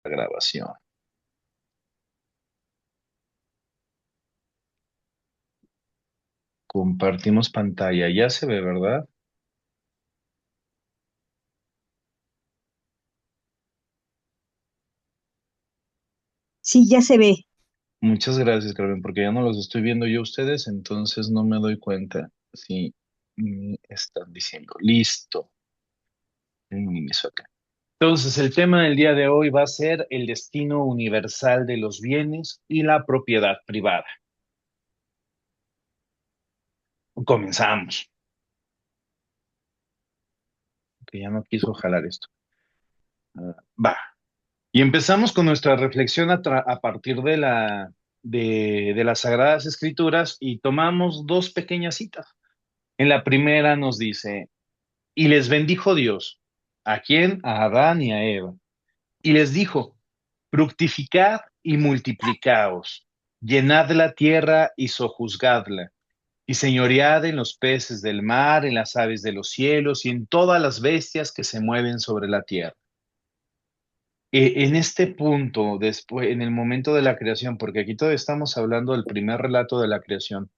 La grabación. Compartimos pantalla. Ya se ve, ¿verdad? Sí, ya se ve. Muchas gracias, Carmen, porque ya no los estoy viendo yo a ustedes, entonces no me doy cuenta si me están diciendo. Listo. Minimizo acá. Entonces, el tema del día de hoy va a ser el destino universal de los bienes y la propiedad privada. Comenzamos. Que ya no quiso jalar esto. Va. Y empezamos con nuestra reflexión a partir de las Sagradas Escrituras y tomamos dos pequeñas citas. En la primera nos dice, y les bendijo Dios. ¿A quién? A Adán y a Eva. Y les dijo, fructificad y multiplicaos, llenad la tierra y sojuzgadla, y señoread en los peces del mar, en las aves de los cielos y en todas las bestias que se mueven sobre la tierra. En este punto, después, en el momento de la creación, porque aquí todavía estamos hablando del primer relato de la creación,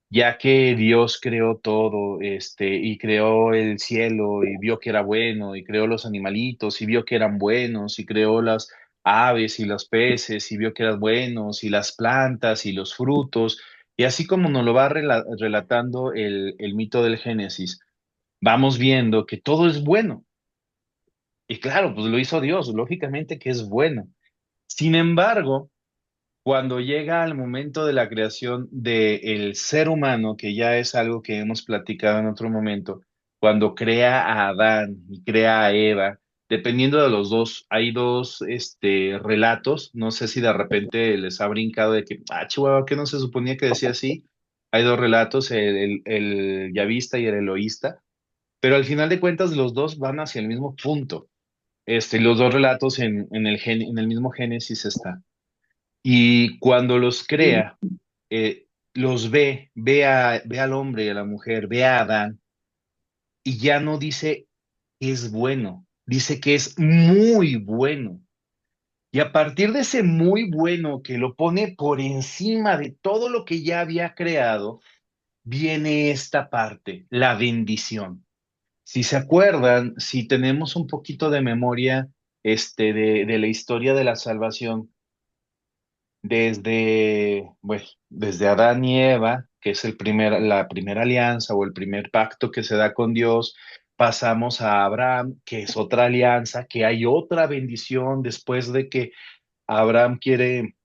ya que Dios creó todo, y creó el cielo y vio que era bueno, y creó los animalitos y vio que eran buenos, y creó las aves y los peces y vio que eran buenos, y las plantas y los frutos, y así como nos lo va relatando el mito del Génesis, vamos viendo que todo es bueno. Y claro, pues lo hizo Dios, lógicamente que es bueno. Sin embargo, cuando llega al momento de la creación del ser humano, que ya es algo que hemos platicado en otro momento, cuando crea a Adán y crea a Eva, dependiendo de los dos, hay dos relatos, no sé si de repente les ha brincado de que, Chihuahua, ¿qué no se suponía que decía así? Hay dos relatos, el yavista y el eloísta, pero al final de cuentas los dos van hacia el mismo punto. Los dos relatos en el mismo Génesis está. Y cuando los Sí. crea, los ve al hombre y a la mujer, ve a Adán, y ya no dice que es bueno, dice que es muy bueno. Y a partir de ese muy bueno que lo pone por encima de todo lo que ya había creado, viene esta parte, la bendición. Si se acuerdan, si tenemos un poquito de memoria, de la historia de la salvación, desde Adán y Eva, que es la primera alianza o el primer pacto que se da con Dios, pasamos a Abraham, que es otra alianza, que hay otra bendición después de que Abraham quiere,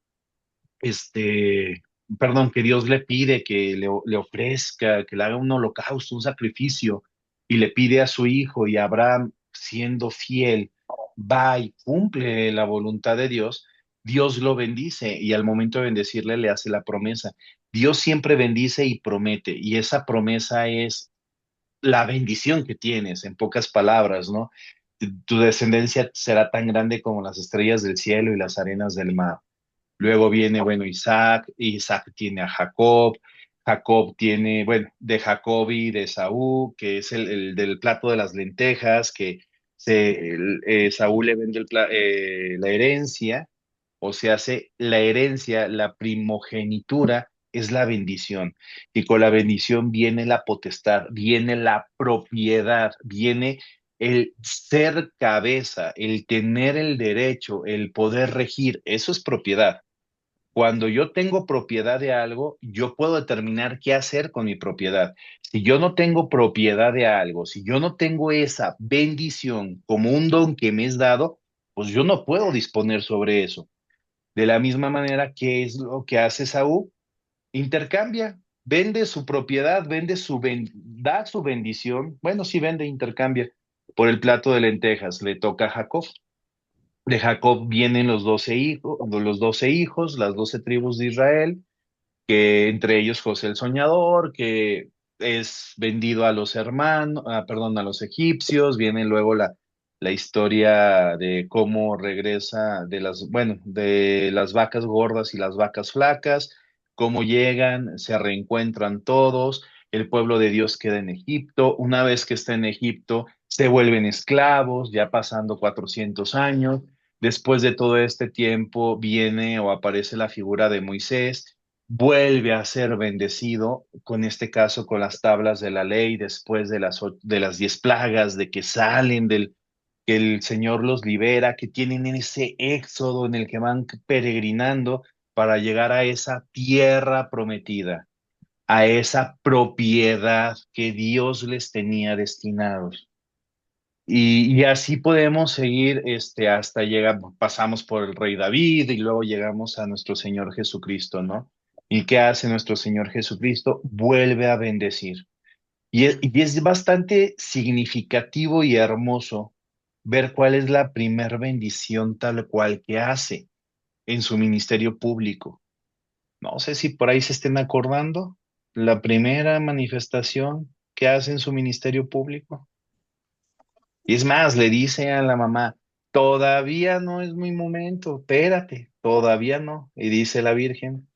este, perdón, que Dios le pide que le ofrezca, que le haga un holocausto, un sacrificio, y le pide a su hijo, y Abraham, siendo fiel, va y cumple la voluntad de Dios. Dios lo bendice y al momento de bendecirle le hace la promesa. Dios siempre bendice y promete, y esa promesa es la bendición que tienes, en pocas palabras, ¿no? Tu descendencia será tan grande como las estrellas del cielo y las arenas del mar. Luego viene, bueno, Isaac tiene a Jacob, Jacob tiene, bueno, de Jacob y de Esaú, que es el del plato de las lentejas, que Esaú le vende la herencia, o se hace la herencia, la primogenitura es la bendición. Y con la bendición viene la potestad, viene la propiedad, viene el ser cabeza, el tener el derecho, el poder regir, eso es propiedad. Cuando yo tengo propiedad de algo, yo puedo determinar qué hacer con mi propiedad. Si yo no tengo propiedad de algo, si yo no tengo esa bendición como un don que me es dado, pues yo no puedo disponer sobre eso. De la misma manera, ¿qué es lo que hace Saúl? Intercambia, vende su propiedad, da su bendición. Bueno, sí vende, intercambia por el plato de lentejas. Le toca a Jacob. De Jacob vienen los 12 hijos, las 12 tribus de Israel, que entre ellos José el Soñador, que es vendido a los hermanos, perdón, a los egipcios. Viene luego la historia de cómo regresa bueno, de las vacas gordas y las vacas flacas, cómo llegan, se reencuentran todos, el pueblo de Dios queda en Egipto. Una vez que está en Egipto, se vuelven esclavos, ya pasando 400 años. Después de todo este tiempo viene o aparece la figura de Moisés, vuelve a ser bendecido, con este caso con las tablas de la ley, después de de las 10 plagas, de que salen que el Señor los libera, que tienen ese éxodo en el que van peregrinando para llegar a esa tierra prometida, a esa propiedad que Dios les tenía destinados. Y así podemos seguir hasta llegar, pasamos por el rey David y luego llegamos a nuestro Señor Jesucristo, ¿no? ¿Y qué hace nuestro Señor Jesucristo? Vuelve a bendecir. Y es bastante significativo y hermoso ver cuál es la primer bendición tal cual que hace en su ministerio público. No sé si por ahí se estén acordando, la primera manifestación que hace en su ministerio público. Y es más, le dice a la mamá, todavía no es mi momento, espérate, todavía no. Y dice la Virgen,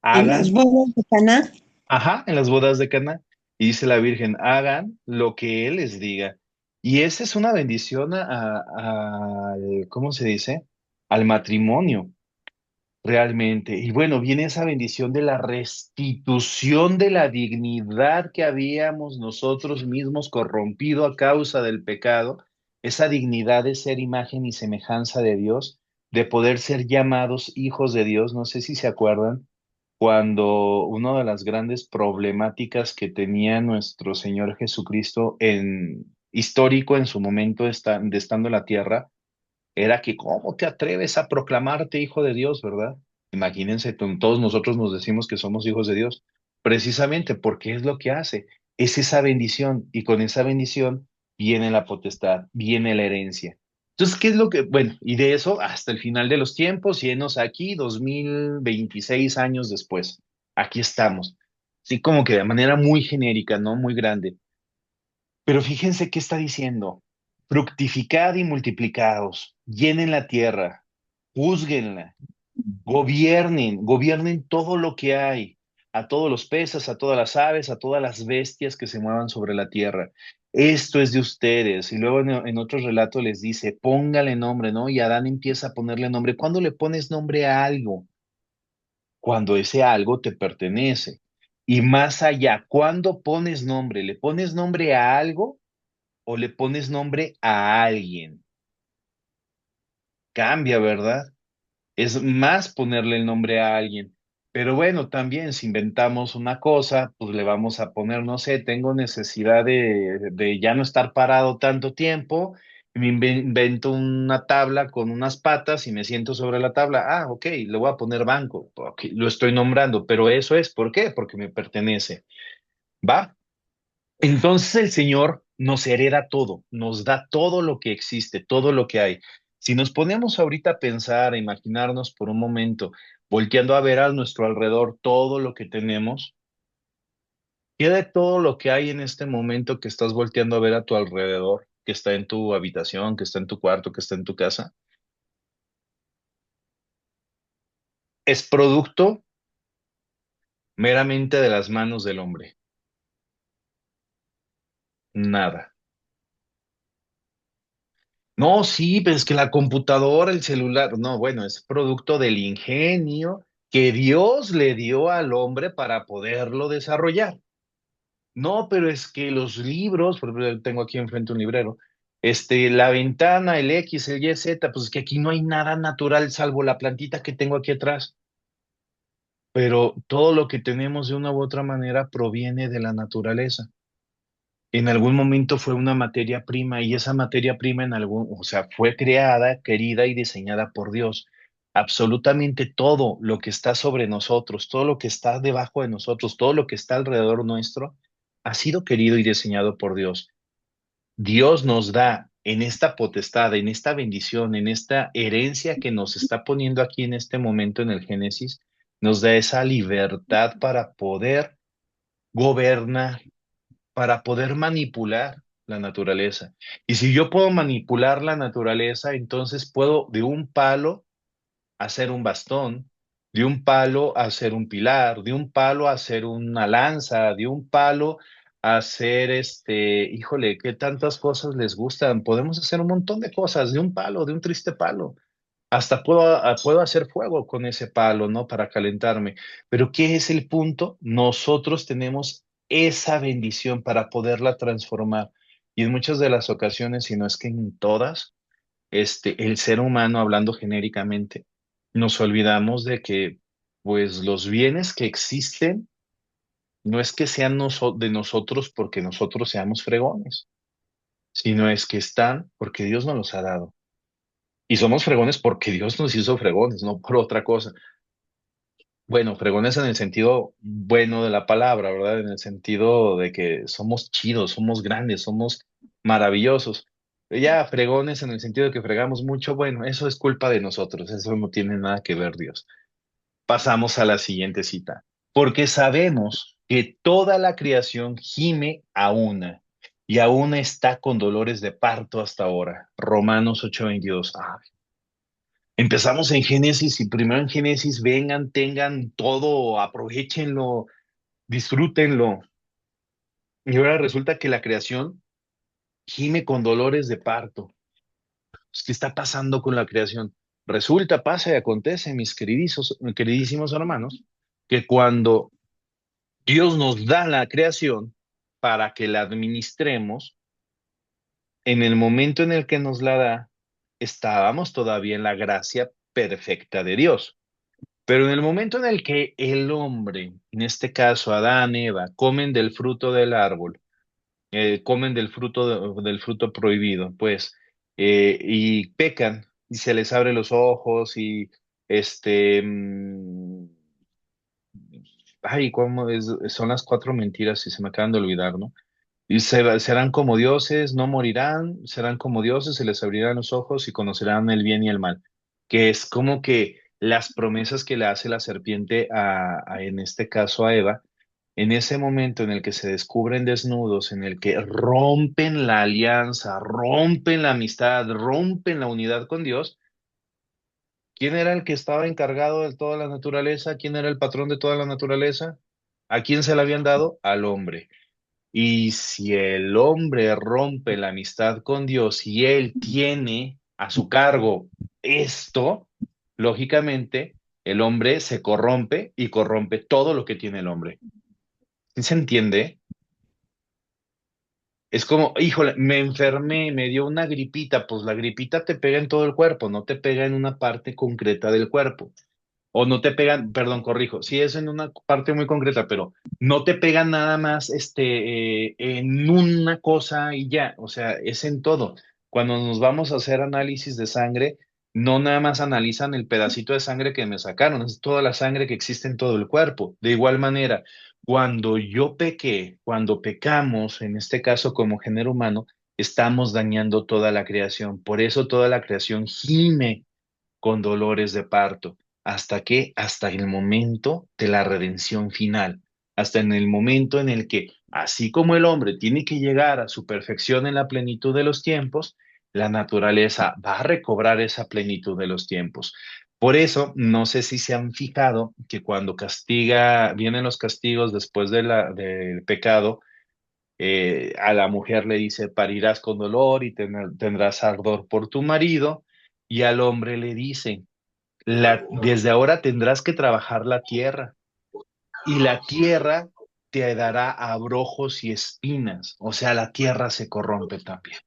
En las hagan, bodas de Caná. ajá, en las bodas de Caná. Y dice la Virgen, hagan lo que Él les diga. Y esa es una bendición ¿cómo se dice? Al matrimonio. Realmente. Y bueno, viene esa bendición de la restitución de la dignidad que habíamos nosotros mismos corrompido a causa del pecado, esa dignidad de ser imagen y semejanza de Dios, de poder ser llamados hijos de Dios. No sé si se acuerdan cuando una de las grandes problemáticas que tenía nuestro Señor Jesucristo histórico en su momento de estando en la tierra, era que ¿cómo te atreves a proclamarte hijo de Dios, verdad? Imagínense, todos nosotros nos decimos que somos hijos de Dios, precisamente porque es lo que hace, es esa bendición, y con esa bendición viene la potestad, viene la herencia. Entonces, ¿qué es lo que, bueno, y de eso hasta el final de los tiempos, y enos aquí 2026 años después, aquí estamos, sí, como que de manera muy genérica, ¿no? Muy grande. Pero fíjense qué está diciendo. Fructificad y multiplicaos, llenen la tierra, juzguenla, gobiernen todo lo que hay, a todos los peces, a todas las aves, a todas las bestias que se muevan sobre la tierra. Esto es de ustedes. Y luego en otro relato les dice, póngale nombre, ¿no? Y Adán empieza a ponerle nombre. ¿Cuándo le pones nombre a algo? Cuando ese algo te pertenece. Y más allá, ¿cuándo pones nombre? ¿Le pones nombre a algo o le pones nombre a alguien? Cambia, ¿verdad? Es más ponerle el nombre a alguien. Pero bueno, también si inventamos una cosa, pues le vamos a poner, no sé, tengo necesidad de ya no estar parado tanto tiempo, me invento una tabla con unas patas y me siento sobre la tabla. Ah, ok, le voy a poner banco. Ok, lo estoy nombrando, pero eso es, ¿por qué? Porque me pertenece. ¿Va? Entonces el Señor nos hereda todo, nos da todo lo que existe, todo lo que hay. Si nos ponemos ahorita a pensar, a imaginarnos por un momento, volteando a ver a nuestro alrededor todo lo que tenemos, ¿qué de todo lo que hay en este momento que estás volteando a ver a tu alrededor, que está en tu habitación, que está en tu cuarto, que está en tu casa, es producto meramente de las manos del hombre? Nada. No, sí, pero es que la computadora, el celular, no, bueno, es producto del ingenio que Dios le dio al hombre para poderlo desarrollar. No, pero es que los libros, por ejemplo, tengo aquí enfrente un librero, la ventana, el X, el Y, Z, pues es que aquí no hay nada natural salvo la plantita que tengo aquí atrás. Pero todo lo que tenemos de una u otra manera proviene de la naturaleza. En algún momento fue una materia prima y esa materia prima o sea, fue creada, querida y diseñada por Dios. Absolutamente todo lo que está sobre nosotros, todo lo que está debajo de nosotros, todo lo que está alrededor nuestro, ha sido querido y diseñado por Dios. Dios nos da en esta potestad, en esta bendición, en esta herencia que nos está poniendo aquí en este momento en el Génesis, nos da esa libertad para poder gobernar, para poder manipular la naturaleza. Y si yo puedo manipular la naturaleza, entonces puedo de un palo hacer un bastón, de un palo hacer un pilar, de un palo hacer una lanza, de un palo hacer híjole, qué tantas cosas les gustan. Podemos hacer un montón de cosas, de un palo, de un triste palo. Hasta puedo hacer fuego con ese palo, ¿no? Para calentarme. Pero ¿qué es el punto? Nosotros tenemos esa bendición para poderla transformar. Y en muchas de las ocasiones, si no es que en todas, el ser humano, hablando genéricamente, nos olvidamos de que, pues, los bienes que existen no es que sean de nosotros porque nosotros seamos fregones, sino es que están porque Dios nos los ha dado. Y somos fregones porque Dios nos hizo fregones, no por otra cosa. Bueno, fregones en el sentido bueno de la palabra, ¿verdad? En el sentido de que somos chidos, somos grandes, somos maravillosos. Ya, fregones en el sentido de que fregamos mucho, bueno, eso es culpa de nosotros, eso no tiene nada que ver Dios. Pasamos a la siguiente cita. Porque sabemos que toda la creación gime a una, y a una está con dolores de parto hasta ahora. Romanos 8:22. Empezamos en Génesis y primero en Génesis, vengan, tengan todo, aprovechenlo, disfrútenlo. Y ahora resulta que la creación gime con dolores de parto. ¿Qué está pasando con la creación? Resulta, pasa y acontece, queridísimos hermanos, que cuando Dios nos da la creación para que la administremos, en el momento en el que nos la da, estábamos todavía en la gracia perfecta de Dios. Pero en el momento en el que el hombre, en este caso Adán, Eva, comen del fruto del árbol, comen del fruto prohibido, pues, y pecan, y se les abre los ojos, y este, mm, ay, son las cuatro mentiras, y se me acaban de olvidar, ¿no? Y serán como dioses, no morirán, serán como dioses, se les abrirán los ojos y conocerán el bien y el mal. Que es como que las promesas que le hace la serpiente en este caso a Eva, en ese momento en el que se descubren desnudos, en el que rompen la alianza, rompen la amistad, rompen la unidad con Dios, ¿quién era el que estaba encargado de toda la naturaleza? ¿Quién era el patrón de toda la naturaleza? ¿A quién se la habían dado? Al hombre. Y si el hombre rompe la amistad con Dios y él tiene a su cargo esto, lógicamente el hombre se corrompe y corrompe todo lo que tiene el hombre. ¿Sí se entiende? Es como, híjole, me enfermé, me dio una gripita, pues la gripita te pega en todo el cuerpo, no te pega en una parte concreta del cuerpo. O no te pegan, perdón, corrijo, sí es en una parte muy concreta, pero no te pegan nada más en una cosa y ya, o sea, es en todo. Cuando nos vamos a hacer análisis de sangre, no nada más analizan el pedacito de sangre que me sacaron, es toda la sangre que existe en todo el cuerpo. De igual manera, cuando yo pequé, cuando pecamos, en este caso como género humano, estamos dañando toda la creación. Por eso toda la creación gime con dolores de parto. ¿Hasta qué? Hasta el momento de la redención final, hasta en el momento en el que, así como el hombre tiene que llegar a su perfección en la plenitud de los tiempos, la naturaleza va a recobrar esa plenitud de los tiempos. Por eso, no sé si se han fijado que cuando vienen los castigos después del pecado, a la mujer le dice, parirás con dolor y tendrás ardor por tu marido, y al hombre le dice, desde ahora tendrás que trabajar la tierra y la tierra te dará abrojos y espinas. O sea, la tierra se corrompe también.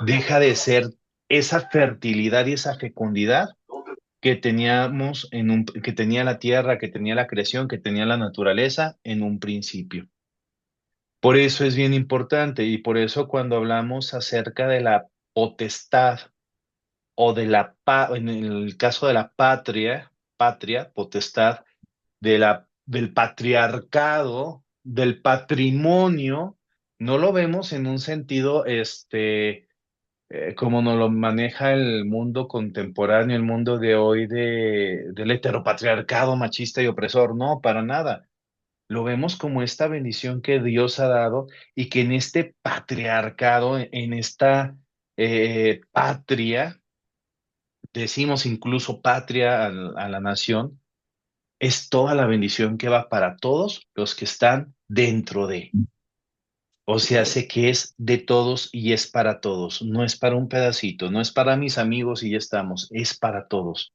Deja de ser esa fertilidad y esa fecundidad que teníamos que tenía la tierra, que tenía la creación, que tenía la naturaleza en un principio. Por eso es bien importante y por eso cuando hablamos acerca de la potestad o en el caso de la patria, potestad, del patriarcado, del patrimonio, no lo vemos en un sentido, como nos lo maneja el mundo contemporáneo, el mundo de hoy del heteropatriarcado machista y opresor, no, para nada. Lo vemos como esta bendición que Dios ha dado y que en este patriarcado, en esta patria, decimos incluso patria a la nación, es toda la bendición que va para todos los que están dentro de. O sea, sé que es de todos y es para todos. No es para un pedacito, no es para mis amigos y ya estamos, es para todos.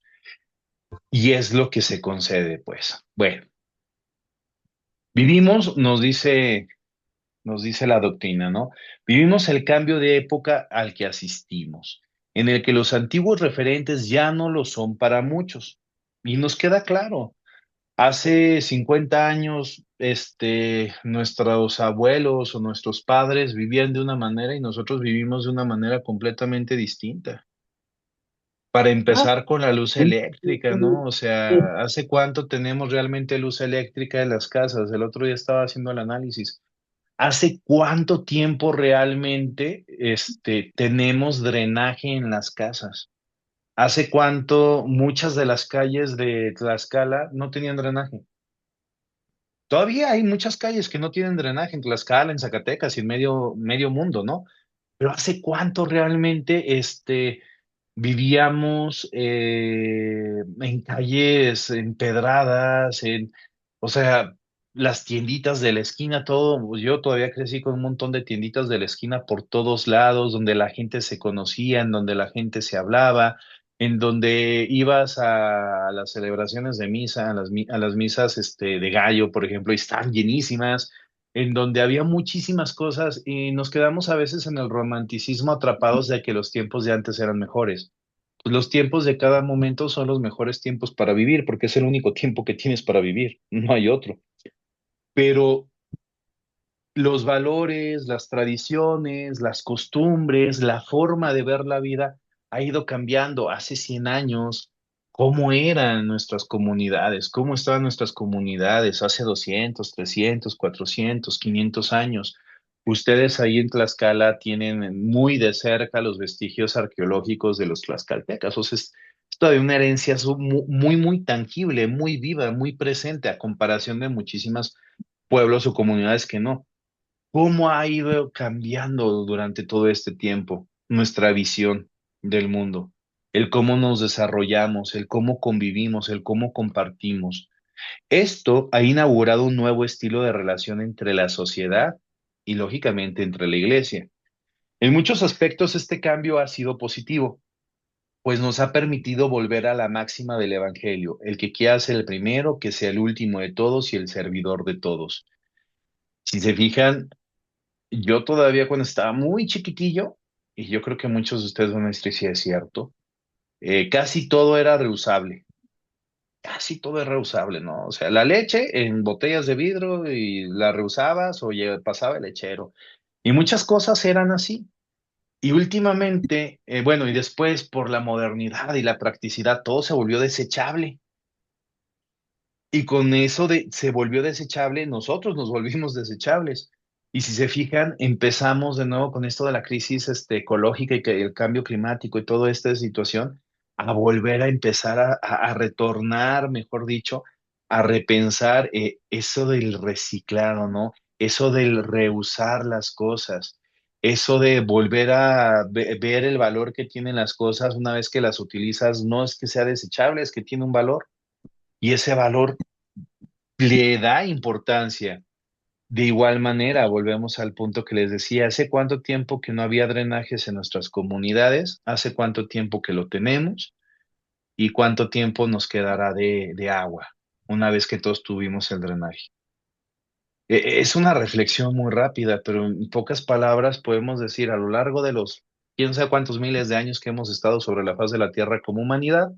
Y es lo que se concede, pues. Bueno, vivimos, nos dice la doctrina, ¿no? Vivimos el cambio de época al que asistimos, en el que los antiguos referentes ya no lo son para muchos. Y nos queda claro. Hace 50 años, nuestros abuelos o nuestros padres vivían de una manera y nosotros vivimos de una manera completamente distinta. Para Ah, empezar con la luz sí, eléctrica, ¿no? O sí. sea, ¿hace cuánto tenemos realmente luz eléctrica en las casas? El otro día estaba haciendo el análisis. ¿Hace cuánto tiempo realmente, tenemos drenaje en las casas? ¿Hace cuánto muchas de las calles de Tlaxcala no tenían drenaje? Todavía hay muchas calles que no tienen drenaje en Tlaxcala, en Zacatecas y en medio mundo, ¿no? Pero ¿hace cuánto realmente vivíamos en calles empedradas, o sea, las tienditas de la esquina, todo? Pues yo todavía crecí con un montón de tienditas de la esquina por todos lados, donde la gente se conocía, en donde la gente se hablaba, en donde ibas a las celebraciones de misa, a las misas de gallo, por ejemplo, y están llenísimas, en donde había muchísimas cosas y nos quedamos a veces en el romanticismo atrapados de que los tiempos de antes eran mejores. Pues los tiempos de cada momento son los mejores tiempos para vivir, porque es el único tiempo que tienes para vivir, no hay otro. Pero los valores, las tradiciones, las costumbres, la forma de ver la vida ha ido cambiando. Hace 100 años, ¿cómo eran nuestras comunidades? ¿Cómo estaban nuestras comunidades hace 200, 300, 400, 500 años? Ustedes ahí en Tlaxcala tienen muy de cerca los vestigios arqueológicos de los tlaxcaltecas. O sea, es todavía una herencia muy, muy tangible, muy viva, muy presente a comparación de muchísimas pueblos o comunidades que no. ¿Cómo ha ido cambiando durante todo este tiempo nuestra visión del mundo? El cómo nos desarrollamos, el cómo convivimos, el cómo compartimos. Esto ha inaugurado un nuevo estilo de relación entre la sociedad y, lógicamente, entre la iglesia. En muchos aspectos, este cambio ha sido positivo, pues nos ha permitido volver a la máxima del Evangelio: el que quiera ser el primero, que sea el último de todos y el servidor de todos. Si se fijan, yo todavía cuando estaba muy chiquitillo, y yo creo que muchos de ustedes van a decir si es cierto, casi todo era reusable, casi todo es reusable, ¿no? O sea, la leche en botellas de vidrio y la reusabas o pasaba el lechero. Y muchas cosas eran así. Y últimamente, bueno, y después por la modernidad y la practicidad, todo se volvió desechable. Y con eso se volvió desechable, nosotros nos volvimos desechables. Y si se fijan, empezamos de nuevo con esto de la crisis ecológica y que el cambio climático y toda esta situación, a volver a empezar a retornar, mejor dicho, a repensar eso del reciclado, ¿no? Eso del reusar las cosas, eso de volver a ver el valor que tienen las cosas una vez que las utilizas. No es que sea desechable, es que tiene un valor. Y ese valor le da importancia. De igual manera, volvemos al punto que les decía: ¿hace cuánto tiempo que no había drenajes en nuestras comunidades? ¿Hace cuánto tiempo que lo tenemos? ¿Y cuánto tiempo nos quedará de agua una vez que todos tuvimos el drenaje? Es una reflexión muy rápida, pero en pocas palabras podemos decir: a lo largo de los quién sabe cuántos miles de años que hemos estado sobre la faz de la Tierra como humanidad,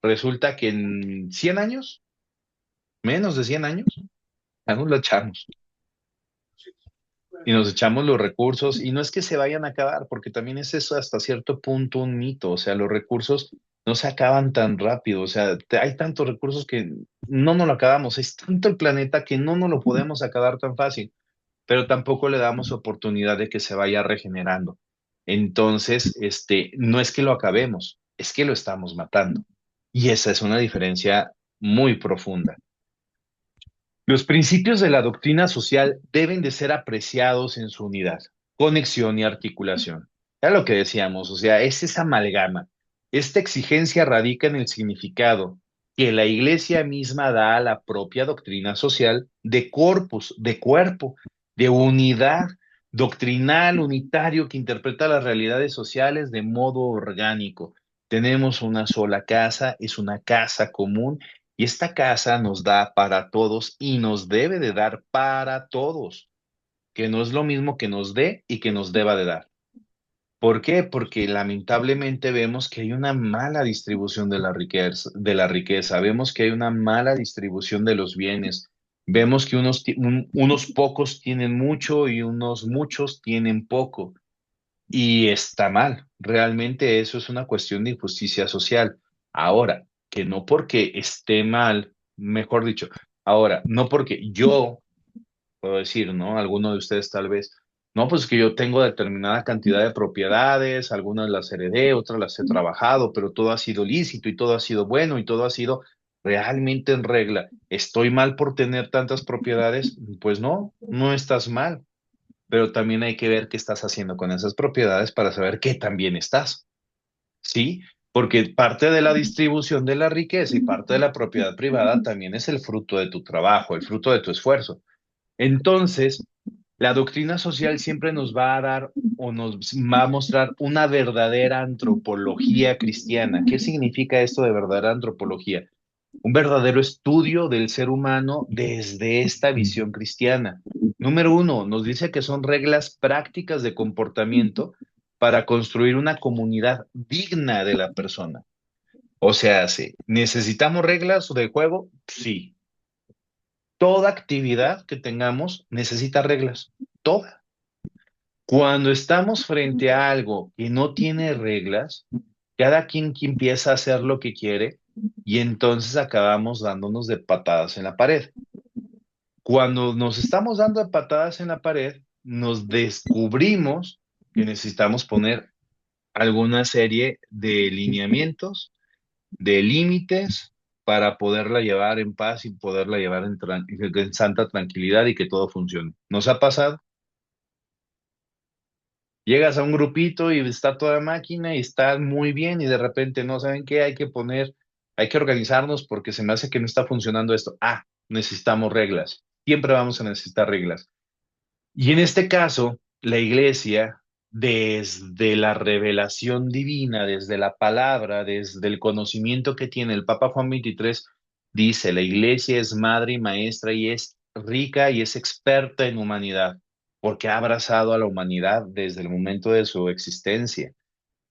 resulta que en 100 años, menos de 100 años, ya nos lo echamos. Y nos echamos los recursos, y no es que se vayan a acabar, porque también es eso hasta cierto punto un mito. O sea, los recursos no se acaban tan rápido. O sea, hay tantos recursos que no nos lo acabamos, es tanto el planeta que no nos lo podemos acabar tan fácil, pero tampoco le damos oportunidad de que se vaya regenerando. Entonces, no es que lo acabemos, es que lo estamos matando. Y esa es una diferencia muy profunda. Los principios de la doctrina social deben de ser apreciados en su unidad, conexión y articulación. Era lo que decíamos, o sea, es esa amalgama. Esta exigencia radica en el significado que la Iglesia misma da a la propia doctrina social de corpus, de cuerpo, de unidad. doctrinal, unitario, que interpreta las realidades sociales de modo orgánico. Tenemos una sola casa, es una casa común y esta casa nos da para todos y nos debe de dar para todos, que no es lo mismo que nos dé y que nos deba de dar. ¿Por qué? Porque lamentablemente vemos que hay una mala distribución de la riqueza, vemos que hay una mala distribución de los bienes, vemos que unos pocos tienen mucho y unos muchos tienen poco. Y está mal, realmente eso es una cuestión de injusticia social. Ahora, que no porque esté mal, mejor dicho, ahora, no porque yo puedo decir, ¿no? Alguno de ustedes tal vez, no, pues que yo tengo determinada cantidad de propiedades, algunas las heredé, otras las he trabajado, pero todo ha sido lícito y todo ha sido bueno y todo ha sido realmente en regla. ¿Estoy mal por tener tantas propiedades? Pues no, no estás mal, pero también hay que ver qué estás haciendo con esas propiedades para saber qué tan bien estás, ¿sí? Porque parte de la distribución de la riqueza y parte de la propiedad privada también es el fruto de tu trabajo, el fruto de tu esfuerzo. Entonces, la doctrina social siempre nos va a dar o nos va a mostrar una verdadera antropología cristiana. ¿Qué significa esto de verdadera antropología? Un verdadero estudio del ser humano desde esta visión cristiana. Número uno, nos dice que son reglas prácticas de comportamiento para construir una comunidad digna de la persona. O sea, sí, ¿necesitamos reglas de juego? Sí. Toda actividad que tengamos necesita reglas. Toda. Cuando estamos frente a algo que no tiene reglas, cada quien que empieza a hacer lo que quiere y entonces acabamos dándonos de patadas en la pared. Cuando nos estamos dando de patadas en la pared, nos descubrimos que necesitamos poner alguna serie de lineamientos, de límites para poderla llevar en paz y poderla llevar en santa tranquilidad y que todo funcione. ¿Nos ha pasado? Llegas a un grupito y está toda máquina y está muy bien y de repente no saben qué hay que poner, hay que organizarnos porque se me hace que no está funcionando esto. Ah, necesitamos reglas. Siempre vamos a necesitar reglas. Y en este caso, la iglesia, desde la revelación divina, desde la palabra, desde el conocimiento que tiene el Papa Juan XXIII, dice, la iglesia es madre y maestra y es rica y es experta en humanidad, porque ha abrazado a la humanidad desde el momento de su existencia.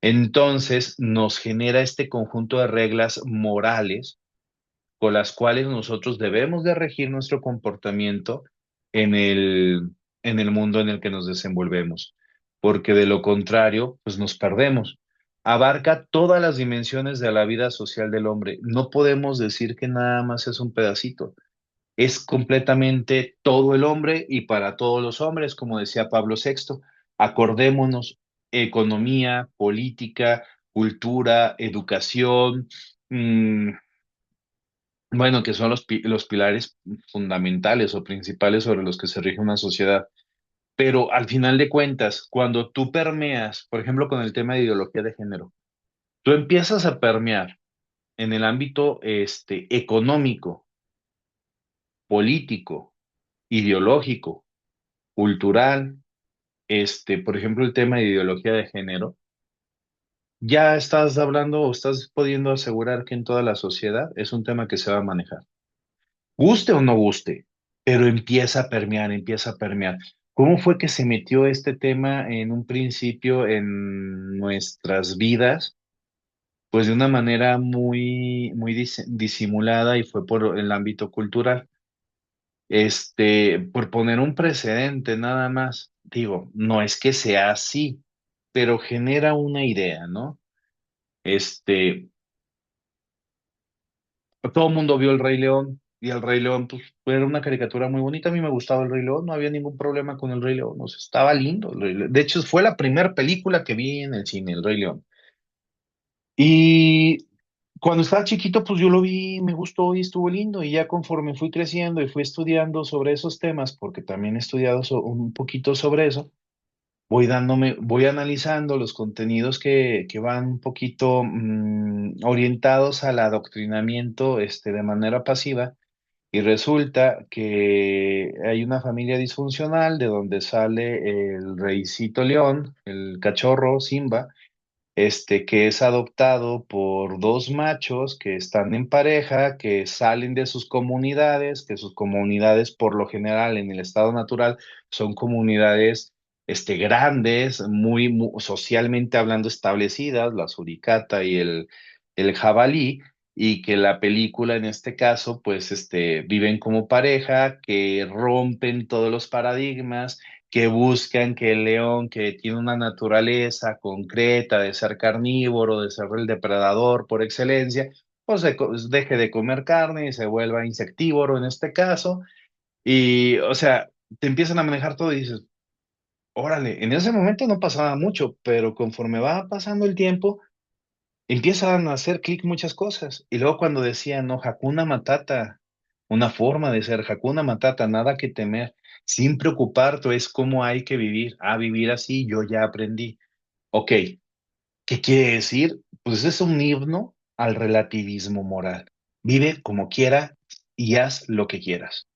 Entonces, nos genera este conjunto de reglas morales con las cuales nosotros debemos de regir nuestro comportamiento en en el mundo en el que nos desenvolvemos, porque de lo contrario, pues nos perdemos. Abarca todas las dimensiones de la vida social del hombre. No podemos decir que nada más es un pedacito. Es completamente todo el hombre y para todos los hombres, como decía Pablo VI. Acordémonos, economía, política, cultura, educación, mm, bueno, que son los pilares fundamentales o principales sobre los que se rige una sociedad. Pero al final de cuentas, cuando tú permeas, por ejemplo, con el tema de ideología de género, tú empiezas a permear en el ámbito económico, político, ideológico, cultural, por ejemplo, el tema de ideología de género, ya estás hablando o estás pudiendo asegurar que en toda la sociedad es un tema que se va a manejar. Guste o no guste, pero empieza a permear, empieza a permear. ¿Cómo fue que se metió este tema en un principio en nuestras vidas? Pues de una manera muy disimulada y fue por el ámbito cultural. Por poner un precedente nada más, digo, no es que sea así, pero genera una idea, ¿no? Este, Todo el mundo vio El Rey León y El Rey León, pues, era una caricatura muy bonita. A mí me gustaba El Rey León, no había ningún problema con El Rey León, o sea, estaba lindo el Rey León. De hecho, fue la primera película que vi en el cine, El Rey León. Y cuando estaba chiquito, pues yo lo vi, me gustó y estuvo lindo. Y ya conforme fui creciendo y fui estudiando sobre esos temas, porque también he estudiado un poquito sobre eso, voy analizando los contenidos que van un poquito orientados al adoctrinamiento de manera pasiva Y resulta que hay una familia disfuncional de donde sale el reycito león, el cachorro Simba, que es adoptado por dos machos que están en pareja, que salen de sus comunidades, que sus comunidades por lo general en el estado natural son comunidades, grandes, socialmente hablando establecidas, la suricata y el jabalí, y que la película en este caso, pues, viven como pareja, que rompen todos los paradigmas, que buscan que el león, que tiene una naturaleza concreta de ser carnívoro, de ser el depredador por excelencia, pues deje de comer carne y se vuelva insectívoro en este caso. Y, o sea, te empiezan a manejar todo y dices, órale, en ese momento no pasaba mucho, pero conforme va pasando el tiempo, empiezan a hacer clic muchas cosas. Y luego cuando decían, no, Hakuna Matata, una forma de ser, Hakuna Matata, nada que temer, sin preocuparte, es cómo hay que vivir. Ah, vivir así, yo ya aprendí. Ok, ¿qué quiere decir? Pues es un himno al relativismo moral. Vive como quiera y haz lo que quieras.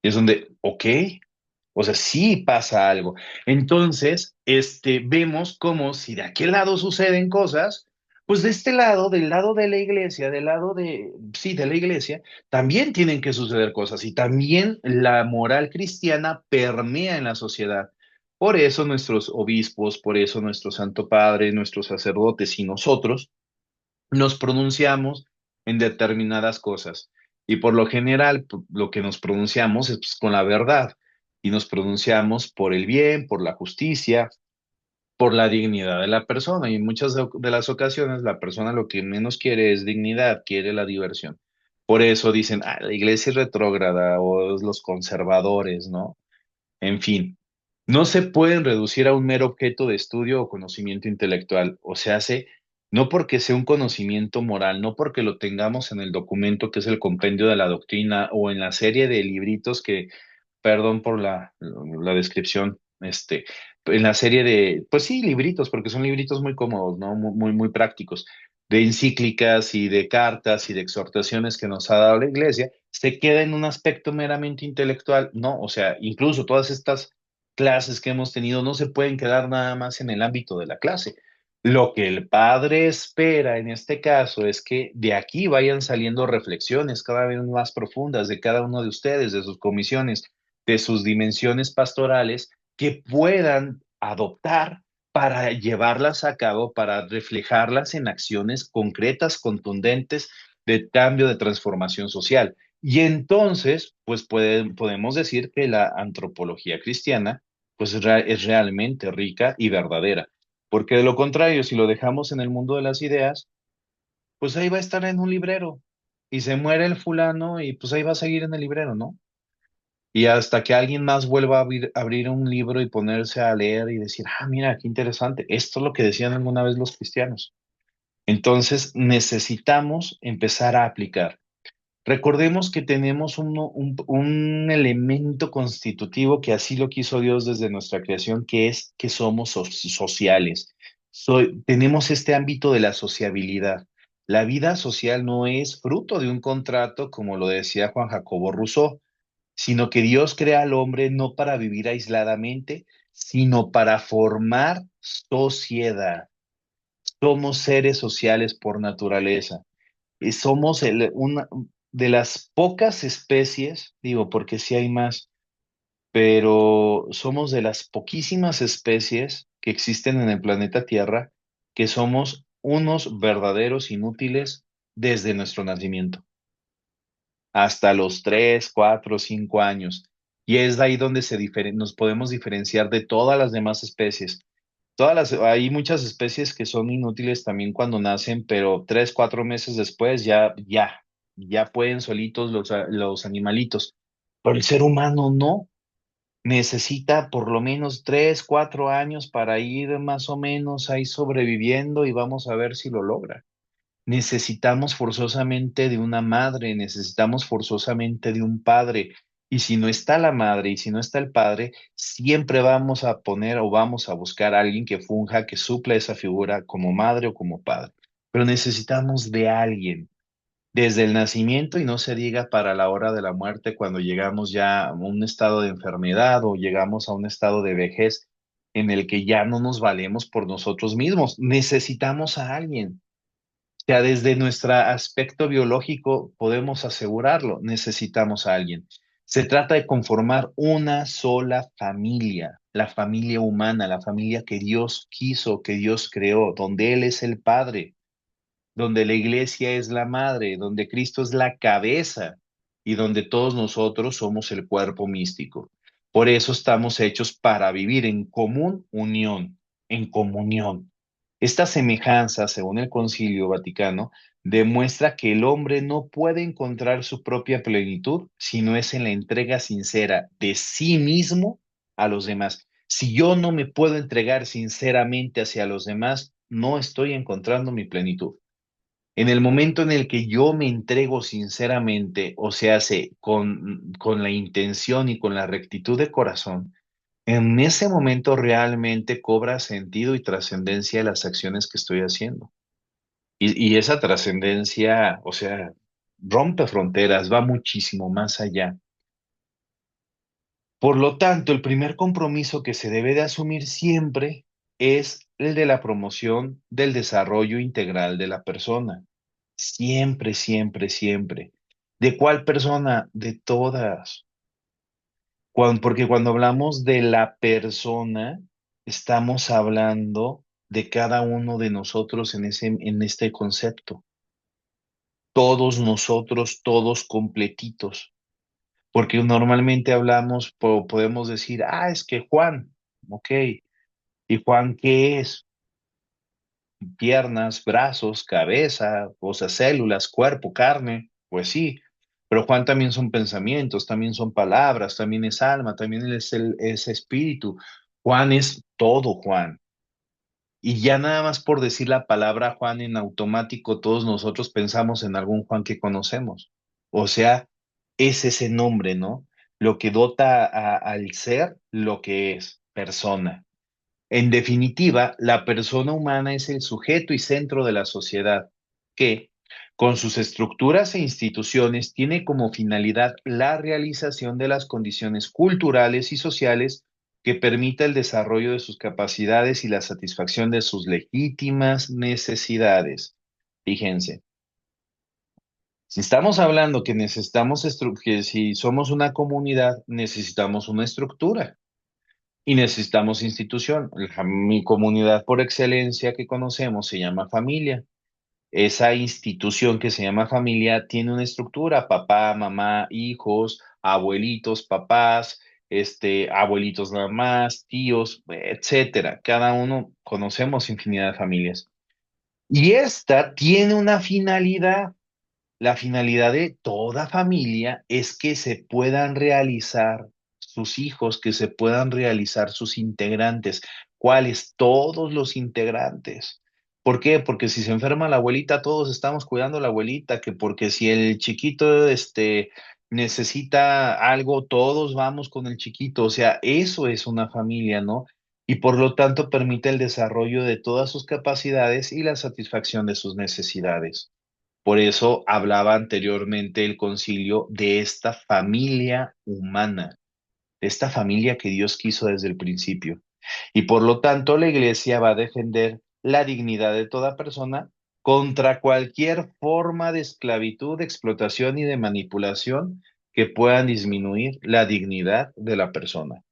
Y es donde, ok, o sea, sí pasa algo. Entonces, vemos como si de aquel lado suceden cosas, pues de este lado, del lado de la iglesia, del lado de, sí, de la iglesia, también tienen que suceder cosas y también la moral cristiana permea en la sociedad. Por eso nuestros obispos, por eso nuestro Santo Padre, nuestros sacerdotes y nosotros nos pronunciamos en determinadas cosas. Y por lo general, lo que nos pronunciamos es pues, con la verdad. Y nos pronunciamos por el bien, por la justicia, por la dignidad de la persona. Y en muchas de las ocasiones, la persona lo que menos quiere es dignidad, quiere la diversión. Por eso dicen, ah, la iglesia es retrógrada o es los conservadores, ¿no? En fin, no se pueden reducir a un mero objeto de estudio o conocimiento intelectual, o sea, no porque sea un conocimiento moral, no porque lo tengamos en el documento que es el compendio de la doctrina o en la serie de libritos que, perdón por la descripción, en la serie de, pues sí, libritos, porque son libritos muy cómodos, ¿no? Muy prácticos, de encíclicas y de cartas y de exhortaciones que nos ha dado la iglesia, se queda en un aspecto meramente intelectual, ¿no? O sea, incluso todas estas clases que hemos tenido no se pueden quedar nada más en el ámbito de la clase. Lo que el padre espera en este caso es que de aquí vayan saliendo reflexiones cada vez más profundas de cada uno de ustedes, de sus comisiones, de sus dimensiones pastorales, que puedan adoptar para llevarlas a cabo, para reflejarlas en acciones concretas, contundentes de cambio, de transformación social. Y entonces, pues podemos decir que la antropología cristiana, pues es realmente rica y verdadera. Porque de lo contrario, si lo dejamos en el mundo de las ideas, pues ahí va a estar en un librero y se muere el fulano y pues ahí va a seguir en el librero, ¿no? Y hasta que alguien más vuelva a abrir un libro y ponerse a leer y decir, ah, mira, qué interesante, esto es lo que decían alguna vez los cristianos. Entonces necesitamos empezar a aplicar. Recordemos que tenemos un elemento constitutivo que así lo quiso Dios desde nuestra creación, que es que somos sociales. Tenemos este ámbito de la sociabilidad. La vida social no es fruto de un contrato, como lo decía Juan Jacobo Rousseau, sino que Dios crea al hombre no para vivir aisladamente, sino para formar sociedad. Somos seres sociales por naturaleza. Y somos una de las pocas especies, digo, porque sí hay más, pero somos de las poquísimas especies que existen en el planeta Tierra que somos unos verdaderos inútiles desde nuestro nacimiento hasta los 3, 4, 5 años. Y es de ahí donde nos podemos diferenciar de todas las demás especies. Hay muchas especies que son inútiles también cuando nacen, pero 3, 4 meses después ya pueden solitos los animalitos. Pero el ser humano no. Necesita por lo menos 3, 4 años para ir más o menos ahí sobreviviendo y vamos a ver si lo logra. Necesitamos forzosamente de una madre, necesitamos forzosamente de un padre. Y si no está la madre y si no está el padre, siempre vamos a poner o vamos a buscar a alguien que funja, que supla esa figura como madre o como padre. Pero necesitamos de alguien. desde el nacimiento y no se diga para la hora de la muerte cuando llegamos ya a un estado de enfermedad o llegamos a un estado de vejez en el que ya no nos valemos por nosotros mismos. Necesitamos a alguien. O sea, desde nuestro aspecto biológico podemos asegurarlo, necesitamos a alguien. Se trata de conformar una sola familia, la familia humana, la familia que Dios quiso, que Dios creó, donde Él es el Padre, donde la iglesia es la madre, donde Cristo es la cabeza y donde todos nosotros somos el cuerpo místico. Por eso estamos hechos para vivir en común unión, en comunión. Esta semejanza, según el Concilio Vaticano, demuestra que el hombre no puede encontrar su propia plenitud si no es en la entrega sincera de sí mismo a los demás. Si yo no me puedo entregar sinceramente hacia los demás, no estoy encontrando mi plenitud. En el momento en el que yo me entrego sinceramente, o se hace con la intención y con la rectitud de corazón, en ese momento realmente cobra sentido y trascendencia las acciones que estoy haciendo. Y esa trascendencia, o sea, rompe fronteras, va muchísimo más allá. Por lo tanto, el primer compromiso que se debe de asumir siempre es el de la promoción del desarrollo integral de la persona. Siempre, siempre, siempre. ¿De cuál persona? De todas. Porque cuando hablamos de la persona, estamos hablando de cada uno de nosotros en este concepto. Todos nosotros, todos completitos. Porque normalmente hablamos, podemos decir, es que Juan, ok. ¿Y Juan qué es? Piernas, brazos, cabeza, o sea, células, cuerpo, carne, pues sí, pero Juan también son pensamientos, también son palabras, también es alma, también es espíritu. Juan es todo, Juan. Y ya nada más por decir la palabra Juan en automático, todos nosotros pensamos en algún Juan que conocemos. O sea, es ese nombre, ¿no? Lo que dota al ser lo que es persona. En definitiva, la persona humana es el sujeto y centro de la sociedad, que, con sus estructuras e instituciones, tiene como finalidad la realización de las condiciones culturales y sociales que permita el desarrollo de sus capacidades y la satisfacción de sus legítimas necesidades. Fíjense, si estamos hablando que que si somos una comunidad, necesitamos una estructura. Y necesitamos institución. Mi comunidad por excelencia que conocemos se llama familia. Esa institución que se llama familia tiene una estructura, papá, mamá, hijos, abuelitos, papás, abuelitos nada más, tíos, etcétera. Cada uno conocemos infinidad de familias. Y esta tiene una finalidad. La finalidad de toda familia es que se puedan realizar sus hijos, que se puedan realizar sus integrantes. ¿Cuáles? Todos los integrantes. ¿Por qué? Porque si se enferma la abuelita, todos estamos cuidando a la abuelita, que porque si el chiquito, necesita algo, todos vamos con el chiquito. O sea, eso es una familia, ¿no? Y por lo tanto permite el desarrollo de todas sus capacidades y la satisfacción de sus necesidades. Por eso hablaba anteriormente el concilio de esta familia humana, de esta familia que Dios quiso desde el principio. Y por lo tanto la iglesia va a defender la dignidad de toda persona contra cualquier forma de esclavitud, de explotación y de manipulación que puedan disminuir la dignidad de la persona.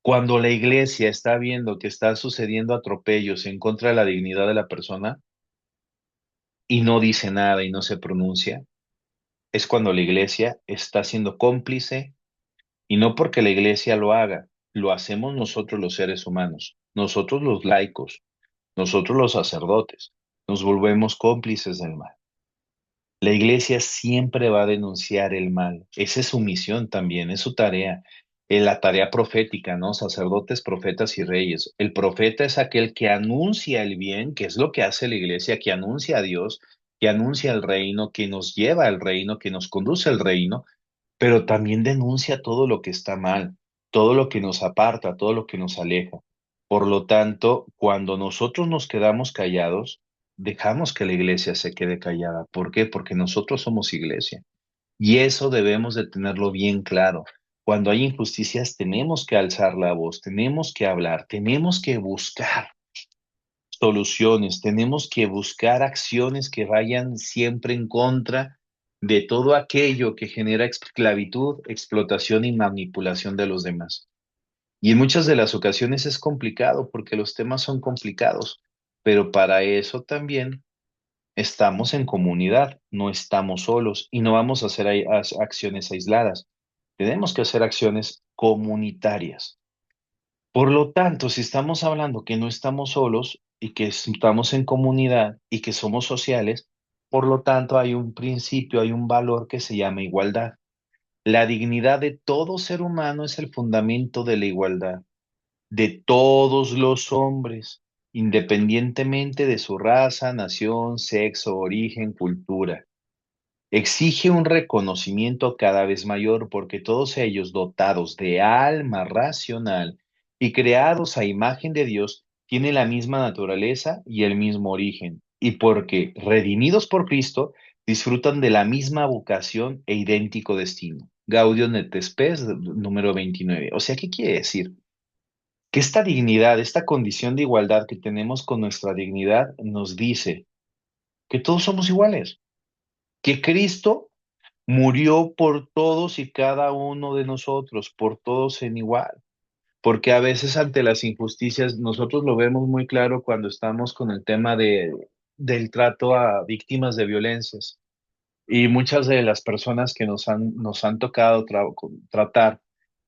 Cuando la iglesia está viendo que están sucediendo atropellos en contra de la dignidad de la persona y no dice nada y no se pronuncia, es cuando la iglesia está siendo cómplice y no porque la iglesia lo haga, lo hacemos nosotros los seres humanos, nosotros los laicos, nosotros los sacerdotes, nos volvemos cómplices del mal. La iglesia siempre va a denunciar el mal. Esa es su misión también, es su tarea. La tarea profética, ¿no? Sacerdotes, profetas y reyes. El profeta es aquel que anuncia el bien, que es lo que hace la iglesia, que anuncia a Dios, que anuncia el reino, que nos lleva al reino, que nos conduce al reino, pero también denuncia todo lo que está mal, todo lo que nos aparta, todo lo que nos aleja. Por lo tanto, cuando nosotros nos quedamos callados, dejamos que la iglesia se quede callada. ¿Por qué? Porque nosotros somos iglesia. Y eso debemos de tenerlo bien claro. Cuando hay injusticias, tenemos que alzar la voz, tenemos que hablar, tenemos que buscar soluciones, tenemos que buscar acciones que vayan siempre en contra de todo aquello que genera esclavitud, explotación y manipulación de los demás. Y en muchas de las ocasiones es complicado porque los temas son complicados, pero para eso también estamos en comunidad, no estamos solos y no vamos a hacer acciones aisladas. Tenemos que hacer acciones comunitarias. Por lo tanto, si estamos hablando que no estamos solos y que estamos en comunidad y que somos sociales, por lo tanto hay un principio, hay un valor que se llama igualdad. La dignidad de todo ser humano es el fundamento de la igualdad, de todos los hombres, independientemente de su raza, nación, sexo, origen, cultura. Exige un reconocimiento cada vez mayor porque todos ellos, dotados de alma racional y creados a imagen de Dios, tienen la misma naturaleza y el mismo origen, y porque, redimidos por Cristo, disfrutan de la misma vocación e idéntico destino. Gaudium et Spes, número 29. O sea, ¿qué quiere decir? Que esta dignidad, esta condición de igualdad que tenemos con nuestra dignidad, nos dice que todos somos iguales, que Cristo murió por todos y cada uno de nosotros, por todos en igual. Porque a veces ante las injusticias, nosotros lo vemos muy claro cuando estamos con el tema del trato a víctimas de violencias. Y muchas de las personas que nos han tocado tratar,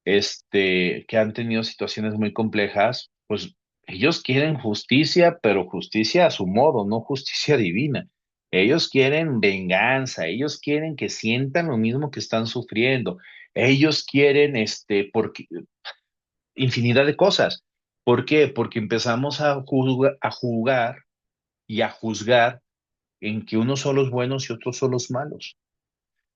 que han tenido situaciones muy complejas, pues ellos quieren justicia, pero justicia a su modo, no justicia divina. Ellos quieren venganza, ellos quieren que sientan lo mismo que están sufriendo. Ellos quieren, porque infinidad de cosas. ¿Por qué? Porque empezamos a jugar y a juzgar en que unos son los buenos y otros son los malos.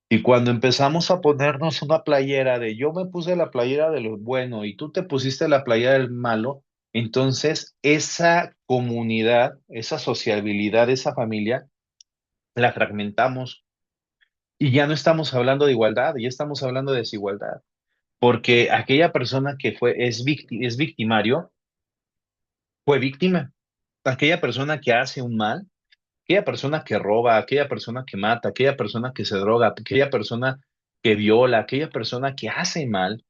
Y cuando empezamos a ponernos una playera de yo me puse la playera de lo bueno y tú te pusiste la playera del malo, entonces esa comunidad, esa sociabilidad, esa familia, la fragmentamos y ya no estamos hablando de igualdad, ya estamos hablando de desigualdad, porque aquella persona que es victimario, fue víctima. Aquella persona que hace un mal, aquella persona que roba, aquella persona que mata, aquella persona que se droga, aquella persona que viola, aquella persona que hace mal,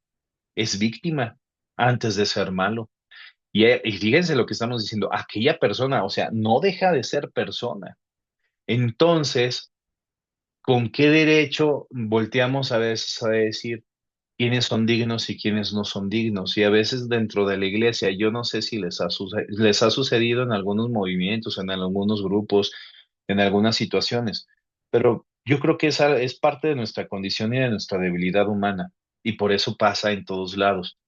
es víctima antes de ser malo. Y fíjense lo que estamos diciendo, aquella persona, o sea, no deja de ser persona. Entonces, ¿con qué derecho volteamos a veces a decir quiénes son dignos y quiénes no son dignos? Y a veces dentro de la iglesia, yo no sé si les ha sucedido en algunos movimientos, en algunos grupos, en algunas situaciones, pero yo creo que esa es parte de nuestra condición y de nuestra debilidad humana, y por eso pasa en todos lados.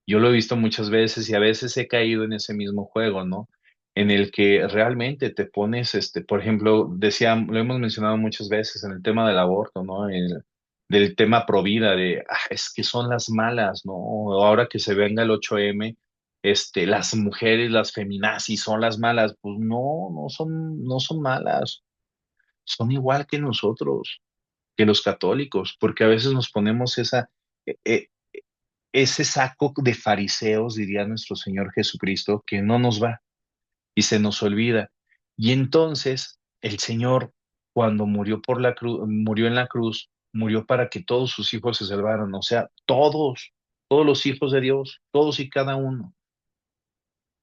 Yo lo he visto muchas veces y a veces he caído en ese mismo juego, ¿no? En el que realmente te pones, por ejemplo, lo hemos mencionado muchas veces en el tema del aborto, ¿no? Del tema pro vida, es que son las malas, ¿no? O ahora que se venga el 8M, las mujeres, las feminazis son las malas. Pues no, no son malas, son igual que nosotros, que los católicos, porque a veces nos ponemos e- e- ese saco de fariseos, diría nuestro Señor Jesucristo, que no nos va y se nos olvida. Y entonces el Señor, cuando murió por la cruz, murió en la cruz, murió para que todos sus hijos se salvaran, o sea, todos los hijos de Dios, todos y cada uno.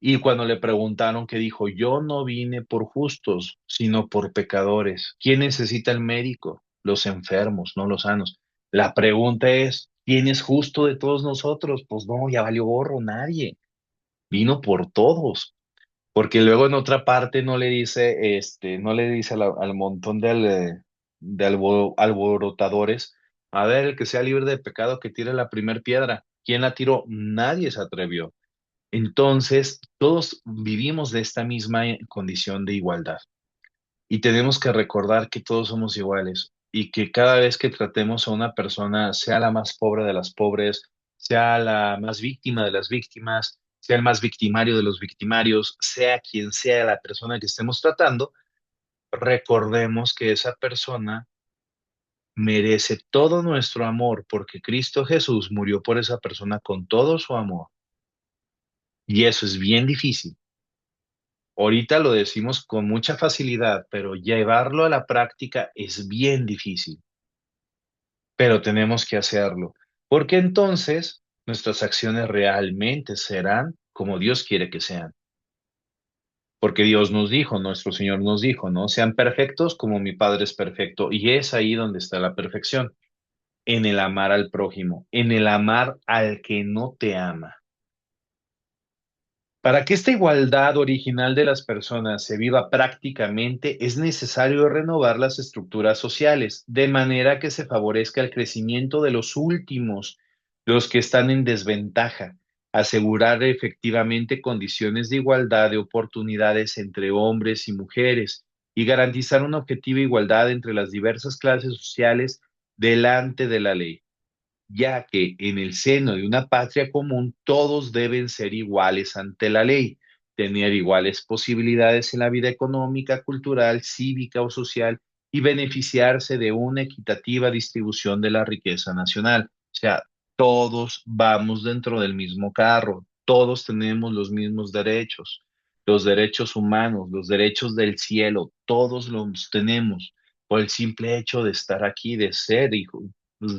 Y cuando le preguntaron que dijo, yo no vine por justos, sino por pecadores. ¿Quién necesita el médico? Los enfermos, no los sanos. La pregunta es, ¿quién es justo de todos nosotros? Pues no, ya valió gorro, nadie. Vino por todos. Porque luego en otra parte no le dice al montón de alborotadores, a ver, el que sea libre de pecado que tire la primer piedra. ¿Quién la tiró? Nadie se atrevió. Entonces, todos vivimos de esta misma condición de igualdad y tenemos que recordar que todos somos iguales y que cada vez que tratemos a una persona, sea la más pobre de las pobres, sea la más víctima de las víctimas, sea el más victimario de los victimarios, sea quien sea la persona que estemos tratando, recordemos que esa persona merece todo nuestro amor porque Cristo Jesús murió por esa persona con todo su amor. Y eso es bien difícil. Ahorita lo decimos con mucha facilidad, pero llevarlo a la práctica es bien difícil. Pero tenemos que hacerlo, porque entonces nuestras acciones realmente serán como Dios quiere que sean. Porque Dios nos dijo, nuestro Señor nos dijo, ¿no? Sean perfectos como mi Padre es perfecto. Y es ahí donde está la perfección, en el amar al prójimo, en el amar al que no te ama. Para que esta igualdad original de las personas se viva prácticamente, es necesario renovar las estructuras sociales, de manera que se favorezca el crecimiento de los últimos, los que están en desventaja, asegurar efectivamente condiciones de igualdad de oportunidades entre hombres y mujeres y garantizar una objetiva igualdad entre las diversas clases sociales delante de la ley, ya que en el seno de una patria común todos deben ser iguales ante la ley, tener iguales posibilidades en la vida económica, cultural, cívica o social y beneficiarse de una equitativa distribución de la riqueza nacional. O sea, todos vamos dentro del mismo carro, todos tenemos los mismos derechos, los derechos humanos, los derechos del cielo, todos los tenemos por el simple hecho de estar aquí, de ser hijo,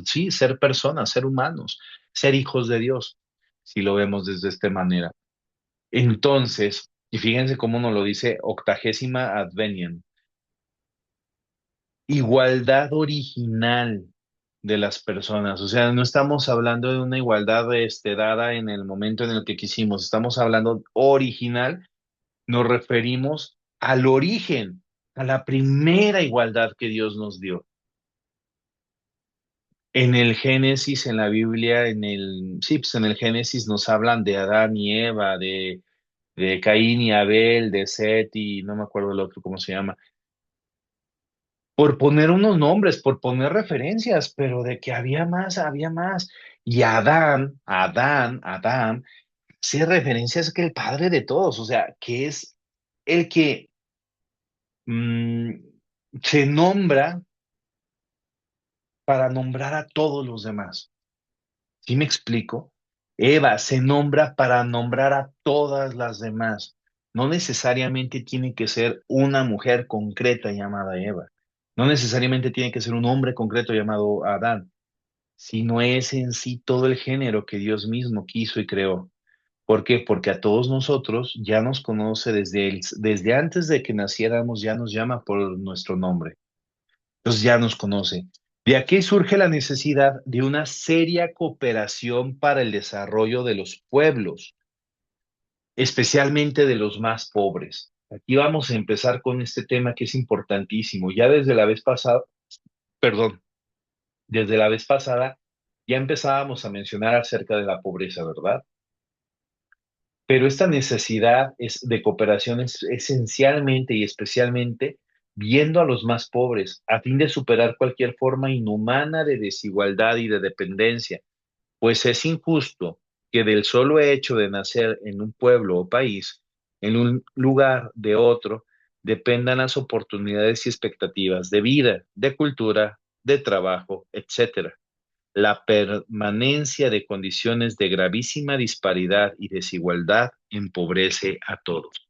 sí, ser personas, ser humanos, ser hijos de Dios, si lo vemos desde esta manera. Entonces, y fíjense cómo nos lo dice Octagésima Adveniam, igualdad original de las personas. O sea, no estamos hablando de una igualdad dada en el momento en el que quisimos, estamos hablando original, nos referimos al origen, a la primera igualdad que Dios nos dio. En el Génesis, en la Biblia, sí, pues en el Génesis nos hablan de Adán y Eva, de Caín y Abel, de Set y no me acuerdo el otro cómo se llama, por poner unos nombres, por poner referencias, pero de que había más, había más. Y Adán, hace referencias que el padre de todos, o sea, que es el que mm, se nombra para nombrar a todos los demás. ¿Sí me explico? Eva se nombra para nombrar a todas las demás. No necesariamente tiene que ser una mujer concreta llamada Eva. No necesariamente tiene que ser un hombre concreto llamado Adán, sino es en sí todo el género que Dios mismo quiso y creó. ¿Por qué? Porque a todos nosotros ya nos conoce desde antes de que naciéramos, ya nos llama por nuestro nombre. Entonces ya nos conoce. De aquí surge la necesidad de una seria cooperación para el desarrollo de los pueblos, especialmente de los más pobres. Aquí vamos a empezar con este tema que es importantísimo. Ya desde la vez pasada, perdón, desde la vez pasada ya empezábamos a mencionar acerca de la pobreza, ¿verdad? Pero esta necesidad de cooperación es esencialmente y especialmente viendo a los más pobres, a fin de superar cualquier forma inhumana de desigualdad y de dependencia, pues es injusto que del solo hecho de nacer en un pueblo o país, en un lugar de otro, dependan las oportunidades y expectativas de vida, de cultura, de trabajo, etcétera. La permanencia de condiciones de gravísima disparidad y desigualdad empobrece a todos.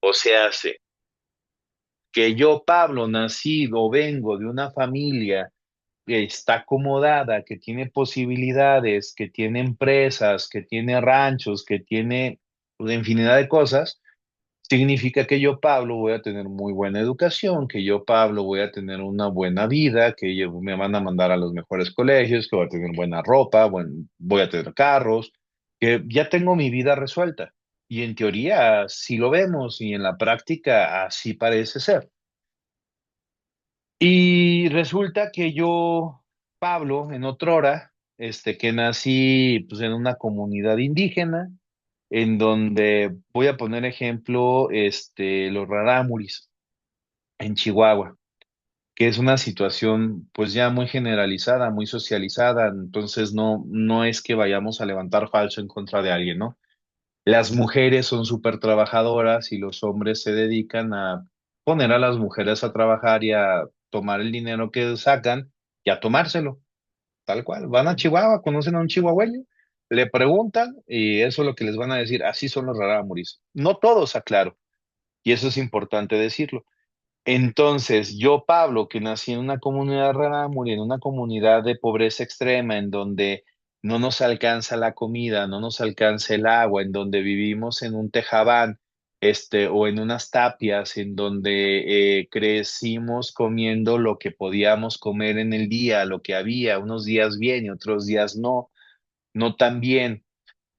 O sea, hace que yo, Pablo, nacido, vengo de una familia que está acomodada, que tiene posibilidades, que tiene empresas, que tiene ranchos, que tiene una infinidad de cosas, significa que yo, Pablo, voy a tener muy buena educación, que yo, Pablo, voy a tener una buena vida, que me van a mandar a los mejores colegios, que voy a tener buena ropa, voy a tener carros, que ya tengo mi vida resuelta. Y en teoría, sí lo vemos y en la práctica así parece ser. Y resulta que yo, Pablo, en otrora, que nací pues, en una comunidad indígena, en donde voy a poner ejemplo, los rarámuris en Chihuahua, que es una situación pues ya muy generalizada, muy socializada, entonces no es que vayamos a levantar falso en contra de alguien, ¿no? Las mujeres son súper trabajadoras y los hombres se dedican a poner a las mujeres a trabajar y a tomar el dinero que sacan y a tomárselo, tal cual. Van a Chihuahua, conocen a un chihuahueño, le preguntan y eso es lo que les van a decir. Así son los rarámuris. No todos, aclaro, y eso es importante decirlo. Entonces, yo, Pablo, que nací en una comunidad rarámuri, en una comunidad de pobreza extrema, en donde no nos alcanza la comida, no nos alcanza el agua, en donde vivimos en un tejabán, o en unas tapias, en donde crecimos comiendo lo que podíamos comer en el día, lo que había, unos días bien y otros días no, no tan bien,